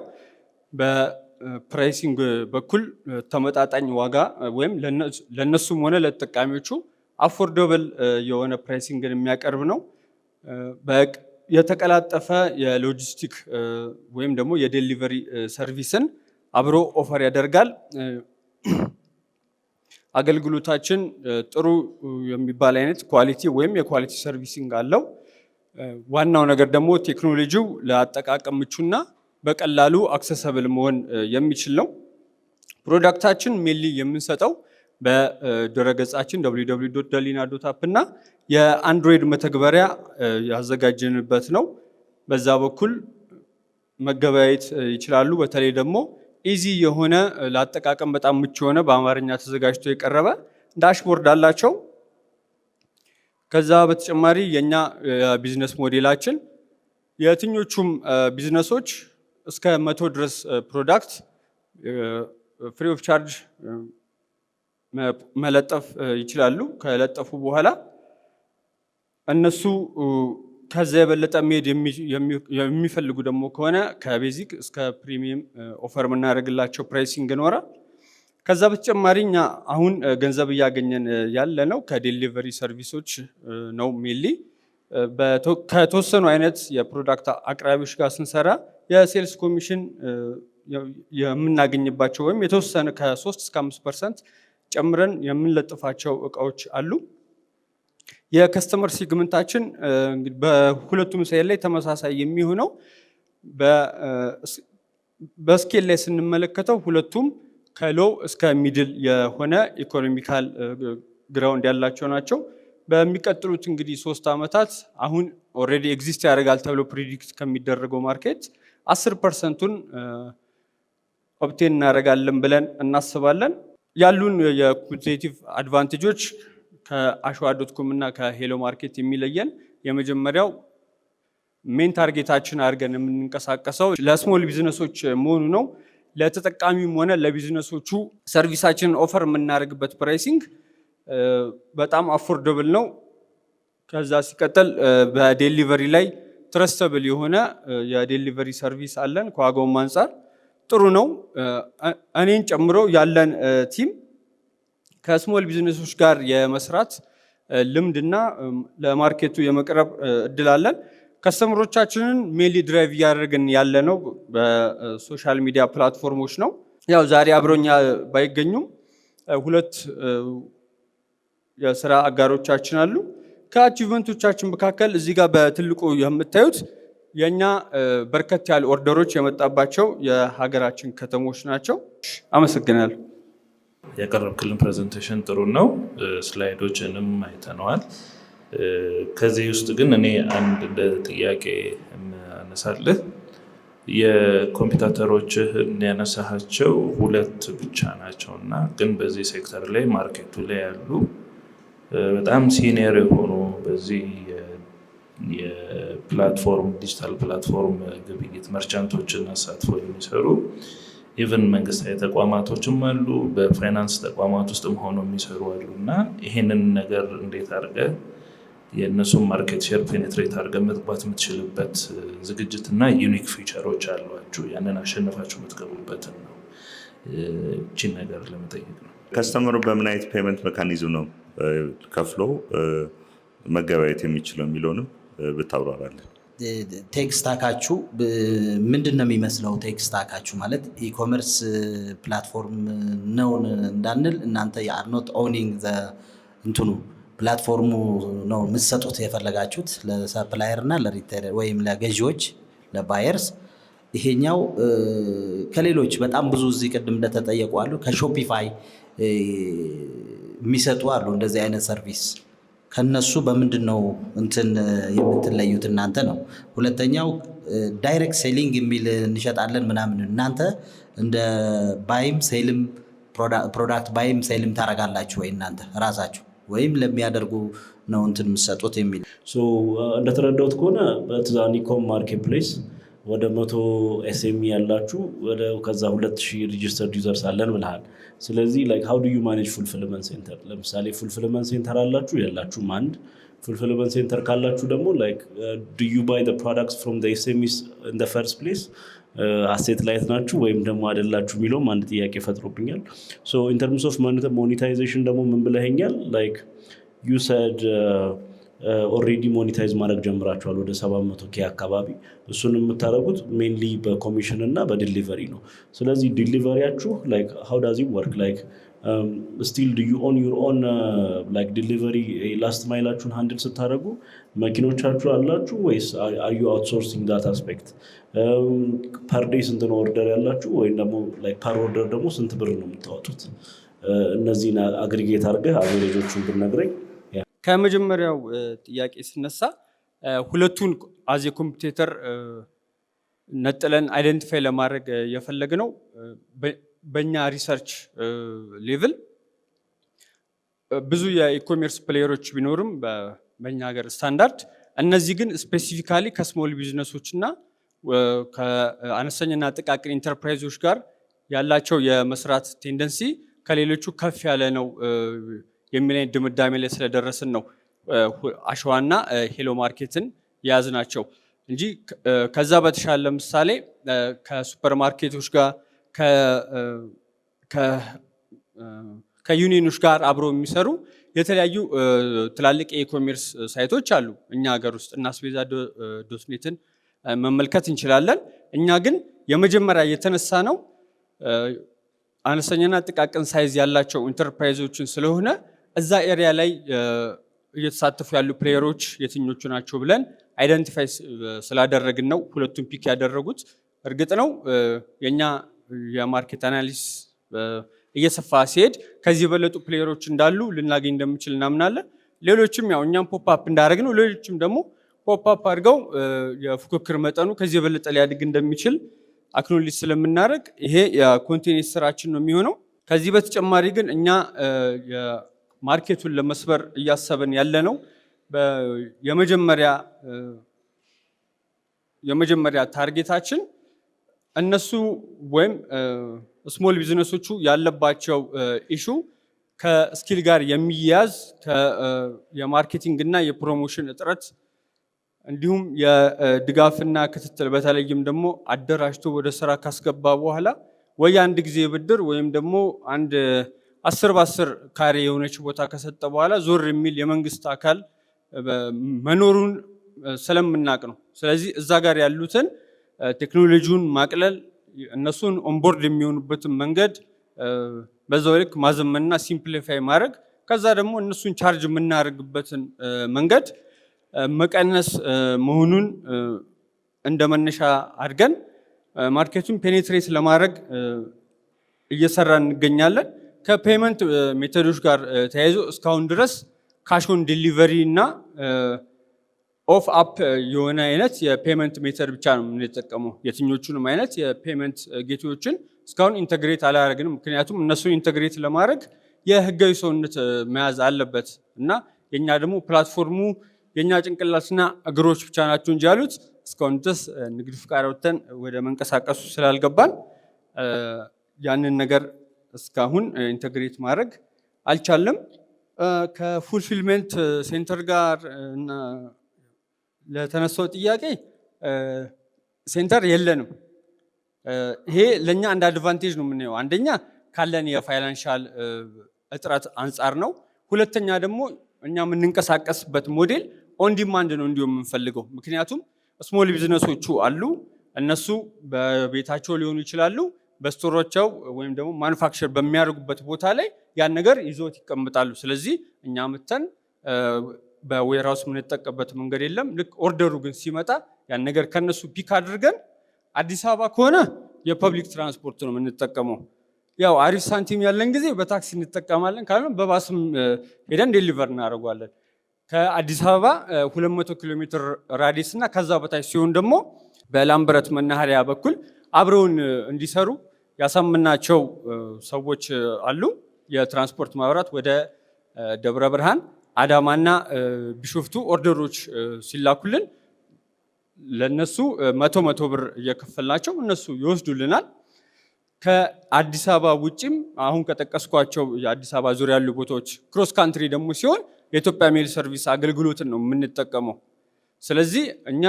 በፕራይሲንግ በኩል ተመጣጣኝ ዋጋ ወይም ለነሱም ሆነ ለተጠቃሚዎቹ አፎርደብል የሆነ ፕራይሲንግን የሚያቀርብ ነው። የተቀላጠፈ የሎጂስቲክ ወይም ደግሞ የዴሊቨሪ ሰርቪስን አብሮ ኦፈር ያደርጋል። አገልግሎታችን ጥሩ የሚባል አይነት ኳሊቲ ወይም የኳሊቲ ሰርቪሲንግ አለው። ዋናው ነገር ደግሞ ቴክኖሎጂው ለአጠቃቀም ምቹና በቀላሉ አክሰሰብል መሆን የሚችል ነው። ፕሮዳክታችን ሜንሊ የምንሰጠው በድረገጻችን www.delina.app እና የአንድሮይድ መተግበሪያ ያዘጋጀንበት ነው። በዛ በኩል መገበያየት ይችላሉ። በተለይ ደግሞ ኢዚ የሆነ ለአጠቃቀም በጣም ምቹ የሆነ በአማርኛ ተዘጋጅቶ የቀረበ ዳሽቦርድ አላቸው። ከዛ በተጨማሪ የኛ ቢዝነስ ሞዴላችን የትኞቹም ቢዝነሶች እስከ 100 ድረስ ፕሮዳክት ፍሪ ኦፍ ቻርጅ መለጠፍ ይችላሉ። ከለጠፉ በኋላ እነሱ ከዛ የበለጠ መሄድ የሚፈልጉ ደግሞ ከሆነ ከቤዚክ እስከ ፕሪሚየም ኦፈር የምናደርግላቸው ፕራይሲንግ ይኖራል። ከዛ በተጨማሪ እኛ አሁን ገንዘብ እያገኘን ያለ ነው ከዴሊቨሪ ሰርቪሶች ነው። ሜንሊ ከተወሰኑ አይነት የፕሮዳክት አቅራቢዎች ጋር ስንሰራ የሴልስ ኮሚሽን የምናገኝባቸው ወይም የተወሰነ ከ3 እስከ 5% ጨምረን የምንለጥፋቸው እቃዎች አሉ። የከስተመር ሲግመንታችን በሁለቱም ሳይድ ላይ ተመሳሳይ የሚሆነው በስኬል ላይ ስንመለከተው ሁለቱም ከሎው እስከ ሚድል የሆነ ኢኮኖሚካል ግራውንድ ያላቸው ናቸው። በሚቀጥሉት እንግዲህ 3 ዓመታት አሁን ኦልሬዲ ኤግዚስት ያደርጋል ተብሎ ፕሪዲክት ከሚደረገው ማርኬት 10%ን ኦብቴን እናደርጋለን ብለን እናስባለን። ያሉን የኮምፒቲቲቭ አድቫንቴጆች ከአሸዋ.ኮም እና ከሄሎ ማርኬት የሚለየን የመጀመሪያው ሜን ታርጌታችን አድርገን የምንንቀሳቀሰው ለስሞል ቢዝነሶች መሆኑ ነው። ለተጠቃሚም ሆነ ለቢዝነሶቹ ሰርቪሳችንን ኦፈር የምናደርግበት ፕራይሲንግ በጣም አፎርደብል ነው። ከዛ ሲቀጥል በዴሊቨሪ ላይ ትረስተብል የሆነ የዴሊቨሪ ሰርቪስ አለን። ከዋጋውም አንጻር ጥሩ ነው። እኔን ጨምሮ ያለን ቲም ከስሞል ቢዝነሶች ጋር የመስራት ልምድና ለማርኬቱ የመቅረብ እድል አለን። ከስተመሮቻችንን ሜንሊ ድራይቭ እያደረግን ያለነው በሶሻል ሚዲያ ፕላትፎርሞች ነው። ያው ዛሬ አብሮኛ ባይገኙም ሁለት የስራ አጋሮቻችን አሉ። ከአቺቭመንቶቻችን መካከል እዚህ ጋር በትልቁ የምታዩት የኛ በርከት ያሉ ኦርደሮች የመጣባቸው የሀገራችን ከተሞች ናቸው። አመሰግናለሁ። ያቀረብክልን ፕሬዘንቴሽን ጥሩ ነው። ስላይዶችንም አይተነዋል። ከዚህ ውስጥ ግን እኔ አንድ እንደ ጥያቄ አነሳለህ። የኮምፒውተሮችህን ያነሳሃቸው ሁለት ብቻ ናቸው እና ግን በዚህ ሴክተር ላይ ማርኬቱ ላይ ያሉ በጣም ሲኒየር የሆኑ በዚህ የፕላትፎርም ዲጂታል ፕላትፎርም ግብይት መርቻንቶችን አሳትፎ የሚሰሩ ኢቨን መንግስታዊ ተቋማቶችም አሉ፣ በፋይናንስ ተቋማት ውስጥም ሆነው የሚሰሩ አሉ እና ይሄንን ነገር እንዴት አድርገህ የእነሱን ማርኬት ሼር ፔኔትሬት አድርገህ መግባት የምትችልበት ዝግጅት እና ዩኒክ ፊቸሮች አሏችሁ ያንን አሸንፋችሁ የምትገቡበትን ነው። እቺን ነገር ለመጠየቅ ነው። ከስተመሩ በምን አይነት ፔመንት ሜካኒዝም ነው ከፍሎ መገበያየት የሚችለው የሚለውንም ብታብራራለን። ቴክስታካችሁ ምንድን ነው የሚመስለው? ቴክስታካችሁ ማለት ኢኮመርስ ፕላትፎርም ነው እንዳንል እናንተ የአርኖት ኦውኒንግ እንትኑ ፕላትፎርሙ ነው የምትሰጡት የፈለጋችሁት ለሰፕላየር እና ለሪቴለር ወይም ለገዢዎች ለባየርስ። ይሄኛው ከሌሎች በጣም ብዙ እዚህ ቅድም እንደተጠየቁ አሉ፣ ከሾፒፋይ የሚሰጡ አሉ እንደዚህ አይነት ሰርቪስ። ከነሱ በምንድን ነው እንትን የምትለዩት እናንተ ነው? ሁለተኛው ዳይሬክት ሴሊንግ የሚል እንሸጣለን ምናምን፣ እናንተ እንደ ባይም ሴልም ፕሮዳክት ባይም ሴልም ታደርጋላችሁ ወይ እናንተ ራሳችሁ ወይም ለሚያደርጉ ነው እንትን የምትሰጡት የሚል። እንደተረዳሁት ከሆነ በትዛኒኮም ማርኬት ፕሌስ ወደ 100 ኤስኤምኢ ያላችሁ ከዛ 2000 ሪጅስተርድ ዩዘርስ አለን ብለሃል። ስለዚህ ላይክ ሃው ዱ ዩ ማኔጅ ፉልፊልመንት ሴንተር? ለምሳሌ ፉልፊልመንት ሴንተር አላችሁ የላችሁም? አንድ ፉልፊልመንት ሴንተር ካላችሁ ደግሞ ላይክ ዱ ዩ ባይ ዘ ፕሮዳክትስ ፍሮም ዘ ኤስኤምኢስ ኢን ዘ ፈርስት ፕሌስ አሴት ላይት ናችሁ ወይም ደግሞ አይደላችሁ የሚለውም አንድ ጥያቄ ፈጥሮብኛል። ሶ ኢን ተርምስ ኦፍ ሞኔታይዜሽን ደግሞ ምን ብለኸኛል? ላይክ ዩ ሰድ ኦልሬዲ ሞኔታይዝ ማድረግ ጀምራችኋል ወደ 700K አካባቢ። እሱን የምታደርጉት ሜንሊ በኮሚሽን እና በዲሊቨሪ ነው። ስለዚህ ዲሊቨሪያችሁ ላይክ ሃው ዳዝ ኢት ወርክ? ላይክ ስቲል ዱ ዩ ኦን ዩር ኦን ላይክ ዲሊቨሪ ላስት ማይላችሁን ሃንድል ስታደርጉ መኪኖቻችሁ አላችሁ ወይስ አር ዩ አውትሶርሲንግ ዳት አስፔክት? ፐር ዴይ ስንት ነው ኦርደር ያላችሁ? ወይም ደግሞ ላይክ ፐር ኦርደር ደግሞ ስንት ብር ነው የምታወጡት? እነዚህን አግሪጌት አድርገህ አቬሬጆቹን ብትነግረኝ። ከመጀመሪያው ጥያቄ ስነሳ ሁለቱን አዝ ኮምፒውተር ነጥለን አይደንቲፋይ ለማድረግ የፈለግነው በእኛ ሪሰርች ሌቭል ብዙ የኢኮሜርስ ፕሌየሮች ቢኖርም በእኛ ሀገር ስታንዳርድ፣ እነዚህ ግን ስፔሲፊካሊ ከስሞል ቢዝነሶች እና ከአነስተኛና ጥቃቅን ኢንተርፕራይዞች ጋር ያላቸው የመስራት ቴንደንሲ ከሌሎቹ ከፍ ያለ ነው የሚለኝ ድምዳሜ ላይ ስለደረስን ነው አሸዋና ሄሎ ማርኬትን የያዝናቸው እንጂ ከዛ በተሻለ ለምሳሌ ከሱፐር ማርኬቶች ጋር ከዩኒየኖች ጋር አብሮ የሚሰሩ የተለያዩ ትላልቅ የኢኮሜርስ ሳይቶች አሉ እኛ ሀገር ውስጥ እና አስቤዛ ዶትኔትን መመልከት እንችላለን። እኛ ግን የመጀመሪያ የተነሳ ነው አነስተኛና ጥቃቅን ሳይዝ ያላቸው ኢንተርፕራይዞችን ስለሆነ እዛ ኤሪያ ላይ እየተሳተፉ ያሉ ፕሌየሮች የትኞቹ ናቸው ብለን አይደንቲፋይ ስላደረግን ነው ሁለቱም ፒክ ያደረጉት። እርግጥ ነው የኛ የማርኬት አናሊሲስ እየሰፋ ሲሄድ ከዚህ የበለጡ ፕሌየሮች እንዳሉ ልናገኝ እንደምችል እናምናለን። ሌሎችም ያው እኛም ፖፕ አፕ እንዳደረግ ነው ሌሎችም ደግሞ ፖፕ አፕ አድርገው የፉክክር መጠኑ ከዚህ የበለጠ ሊያድግ እንደሚችል አክኖሊጅ ስለምናደርግ ይሄ የኮንቴንት ስራችን ነው የሚሆነው። ከዚህ በተጨማሪ ግን እኛ ማርኬቱን ለመስበር እያሰብን ያለ ነው የመጀመሪያ ታርጌታችን እነሱ ወይም ስሞል ቢዝነሶቹ ያለባቸው ኢሹ ከስኪል ጋር የሚያያዝ የማርኬቲንግ እና የፕሮሞሽን እጥረት እንዲሁም የድጋፍና ክትትል በተለይም ደግሞ አደራጅቶ ወደ ስራ ካስገባ በኋላ ወይ አንድ ጊዜ ብድር ወይም ደግሞ አንድ 10 በ10 ካሬ የሆነች ቦታ ከሰጠ በኋላ ዞር የሚል የመንግስት አካል መኖሩን ስለምናቅ ነው። ስለዚህ እዛ ጋር ያሉትን ቴክኖሎጂውን ማቅለል እነሱን ኦንቦርድ የሚሆኑበትን መንገድ በዛው ልክ ማዘመንና ሲምፕሊፋይ ማድረግ ከዛ ደግሞ እነሱን ቻርጅ የምናደርግበትን መንገድ መቀነስ መሆኑን እንደ መነሻ አድርገን ማርኬቱን ፔኔትሬት ለማድረግ እየሰራን እንገኛለን። ከፔመንት ሜቶዶች ጋር ተያይዞ እስካሁን ድረስ ካሽ ኦን ዲሊቨሪ እና ኦፍ አፕ የሆነ አይነት የፔመንት ሜተድ ብቻ ነው የምንጠቀመው። የትኞቹንም አይነት የፔመንት ጌትዎችን እስካሁን ኢንተግሬት አላደረግንም። ምክንያቱም እነሱን ኢንተግሬት ለማድረግ የህጋዊ ሰውነት መያዝ አለበት እና የኛ ደግሞ ፕላትፎርሙ የኛ ጭንቅላትና እግሮች ብቻ ናቸው እንጂ ያሉት እስካሁን ድረስ ንግድ ፍቃድ ወጥተን ወደ መንቀሳቀሱ ስላልገባን ያንን ነገር እስካሁን ኢንተግሬት ማድረግ አልቻለም። ከፉልፊልሜንት ሴንተር ጋር እና ለተነሳው ጥያቄ ሴንተር የለንም። ይሄ ለኛ አንድ አድቫንቴጅ ነው የምናየው። አንደኛ ካለን የፋይናንሻል እጥረት አንጻር ነው። ሁለተኛ ደግሞ እኛ የምንንቀሳቀስበት ሞዴል ኦን ዲማንድ ነው እንዲሁ የምንፈልገው። ምክንያቱም ስሞል ቢዝነሶቹ አሉ፣ እነሱ በቤታቸው ሊሆኑ ይችላሉ፣ በስቶሮቻቸው ወይም ደግሞ ማኑፋክቸር በሚያደርጉበት ቦታ ላይ ያን ነገር ይዞት ይቀምጣሉ። ስለዚህ እኛ መተን በዌርሃውስ የምንጠቀምበት መንገድ የለም። ልክ ኦርደሩ ግን ሲመጣ ያን ነገር ከነሱ ፒክ አድርገን አዲስ አበባ ከሆነ የፐብሊክ ትራንስፖርት ነው የምንጠቀመው። ያው አሪፍ ሳንቲም ያለን ጊዜ በታክሲ እንጠቀማለን፣ ካልሆነ በባስም ሄደን ዴሊቨር እናደርጓለን። ከአዲስ አበባ 200 ኪሎ ሜትር ራዲየስ እና ከዛ በታች ሲሆን ደግሞ በላምበረት መናኸሪያ በኩል አብረውን እንዲሰሩ ያሳምናቸው ሰዎች አሉ። የትራንስፖርት ማህበራት ወደ ደብረ ብርሃን፣ አዳማና ቢሾፍቱ ኦርደሮች ሲላኩልን ለነሱ 100 ብር እየከፈልናቸው እነሱ ይወስዱልናል። ከአዲስ አበባ ውጪም አሁን ከጠቀስኳቸው የአዲስ አበባ ዙሪያ ያሉ ቦታዎች ክሮስ ካንትሪ ደግሞ ሲሆን የኢትዮጵያ ሜል ሰርቪስ አገልግሎትን ነው የምንጠቀመው። ስለዚህ እኛ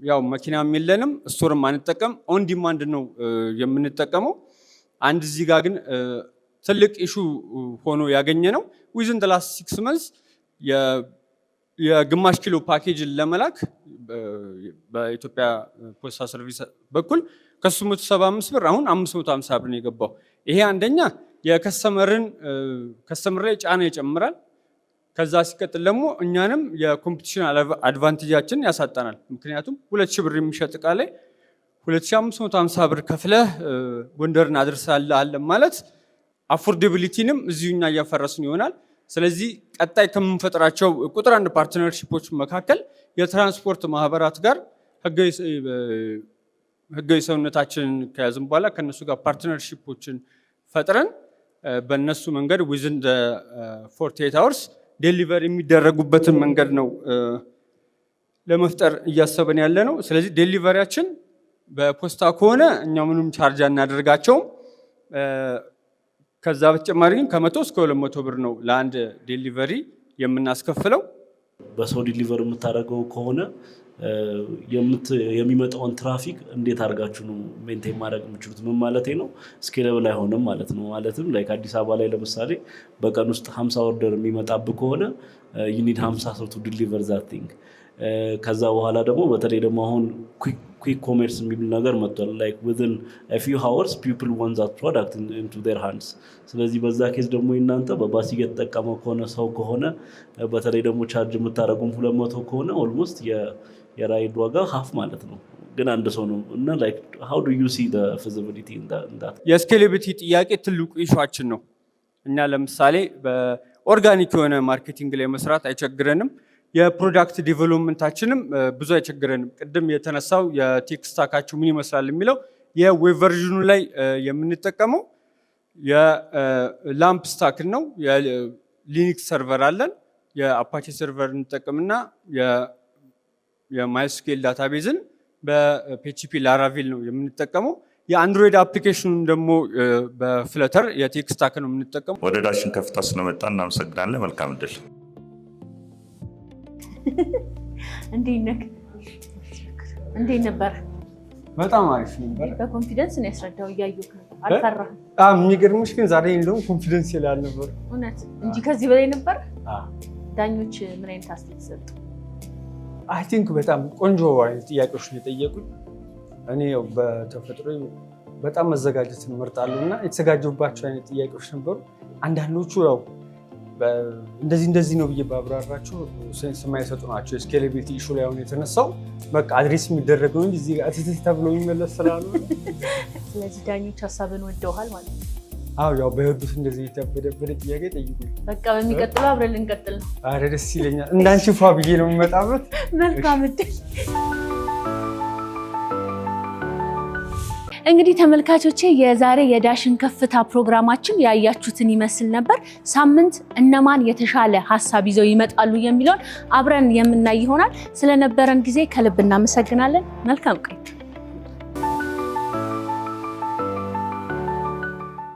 ያው መኪናም የለንም፣ ስቶርም አንጠቀም፣ ኦን ዲማንድ ነው የምንጠቀመው። አንድ እዚህ ጋር ግን ትልቅ ኢሹ ሆኖ ያገኘ ነው ዊዝን the last 6 months የግማሽ ኪሎ ፓኬጅን ለመላክ በኢትዮጵያ ፖስታ ሰርቪስ በኩል ከ375 ብር አሁን 550 ብር ነው የገባው። ይሄ አንደኛ የከስተመር ላይ ጫና ይጨምራል። ከዛ ሲቀጥል ደግሞ እኛንም የኮምፒቲሽን አድቫንቴጃችን ያሳጣናል። ምክንያቱም 2000 ብር የሚሸጥ እቃ ላይ 2550 ብር ከፍለህ ጎንደርን አድርሳለህ ማለት አፎርዴቢሊቲንም እዚሁኛ እያፈረስን ይሆናል። ስለዚህ ቀጣይ ከምንፈጥራቸው ቁጥር አንድ ፓርትነርሺፖች መካከል የትራንስፖርት ማህበራት ጋር ህጋዊ ሰውነታችንን ከያዝን በኋላ ከነሱ ጋር ፓርትነርሺፖችን ፈጥረን በእነሱ መንገድ ዊዝን 48 hours ዴሊቨሪ የሚደረጉበትን መንገድ ነው ለመፍጠር እያሰበን ያለ ነው። ስለዚህ ዴሊቨሪያችን በፖስታ ከሆነ እኛ ምንም ቻርጅ አናደርጋቸውም። ከዛ በተጨማሪ ግን ከ100 እስከ 200 ብር ነው ለአንድ ዴሊቨሪ የምናስከፍለው። በሰው ዲሊቨር የምታደርገው ከሆነ የሚመጣውን ትራፊክ እንዴት አድርጋችሁ ነው ሜንቴን ማድረግ የምችሉት? ምን ማለት ነው? ስኬለብል አይሆንም ማለት ነው። ማለትም ላይክ አዲስ አበባ ላይ ለምሳሌ በቀን ውስጥ 50 ኦርደር የሚመጣብህ ከሆነ you need 50 ሰው to deliver that thing። ከዛ በኋላ ደግሞ በተለይ ደግሞ አሁን ኩዊክ ኮሜርስ የሚል ነገር መጥቷል። ላይክ within a few hours people want that product into their hands። ስለዚህ በዛ ኬዝ ደግሞ እናንተ በባስ እየተጠቀመው ከሆነ ሰው ከሆነ በተለይ ደግሞ ቻርጅ የምታደርጉም 200 ከሆነ ኦልሞስት የራይድ ዋጋ ሀፍ ማለት ነው። ግን አንድ ሰው ነው እና like how do you see the feasibility in that? የስኬሌቢሊቲ ጥያቄ ትልቁ ኢሹአችን ነው። እኛ ለምሳሌ በኦርጋኒክ የሆነ ማርኬቲንግ ላይ መስራት አይቸግረንም። የፕሮዳክት ዲቨሎፕመንታችንም ብዙ አይቸግረንም። ቅድም የተነሳው የቴክ ስታካችሁ ምን ይመስላል የሚለው የዌብ ቨርዥኑ ላይ የምንጠቀመው የላምፕ ስታክ ነው። የሊኒክስ ሰርቨር አለን። የአፓቼ ሰርቨር እንጠቀምና የማይስኩኤል ዳታቤዝን በፒኤችፒ ላራቬል ነው የምንጠቀመው። የአንድሮይድ አፕሊኬሽኑን ደግሞ በፍለተር የቴክ ስታክ ነው የምንጠቀመው። ወደ ዳሽን ከፍታ ስለመጣ እናመሰግናለን። መልካም እድል። እንዴት ነበር? በጣም አሪፍ ነበር። በኮንፊደንስ ነው ያስረዳው እያየሁህ ነው። አልፈራህም? የሚገርምሽ ግን ዛሬ እንደውም ኮንፊደንስ ይላል ነበር እውነት እንጂ ከዚህ በላይ ነበር። ዳኞች ምን አይነት አስተያየት ሰጡ? አይ ቲንክ በጣም ቆንጆ አይነት ጥያቄዎች ነው የጠየቁኝ። እኔ በተፈጥሮ በጣም መዘጋጀትን እመርጣለሁ እና የተዘጋጀሁባቸው አይነት ጥያቄዎች ነበሩ። አንዳንዶቹ ያው እንደዚህ ነው ብዬ ባብራራቸው ሴንስ የማይሰጡ ናቸው። የስኬሌቢሊቲ ኢሹ ላይ አሁን የተነሳው በቃ አድሬስ የሚደረገው እንጂ እዚህ አትትት ተብሎ የሚመለስ ስላሉ ስለዚህ ዳኞች ሀሳብን ወደውሃል ማለት ነው። አዎ ያው በህዱት እንደዚህ የተበደበደ ጥያቄ ጠይቁኝ። በቃ በሚቀጥለው አብረን ልንቀጥል ነው። አረ ደስ ይለኛል። እንዳንቺ ፏ ብዬ ነው የምመጣበት። መልካም እድል። እንግዲህ ተመልካቾቼ የዛሬ የዳሽን ከፍታ ፕሮግራማችን ያያችሁትን ይመስል ነበር። ሳምንት እነማን የተሻለ ሀሳብ ይዘው ይመጣሉ የሚለውን አብረን የምናይ ይሆናል። ስለነበረን ጊዜ ከልብ እናመሰግናለን። መልካም ቀን።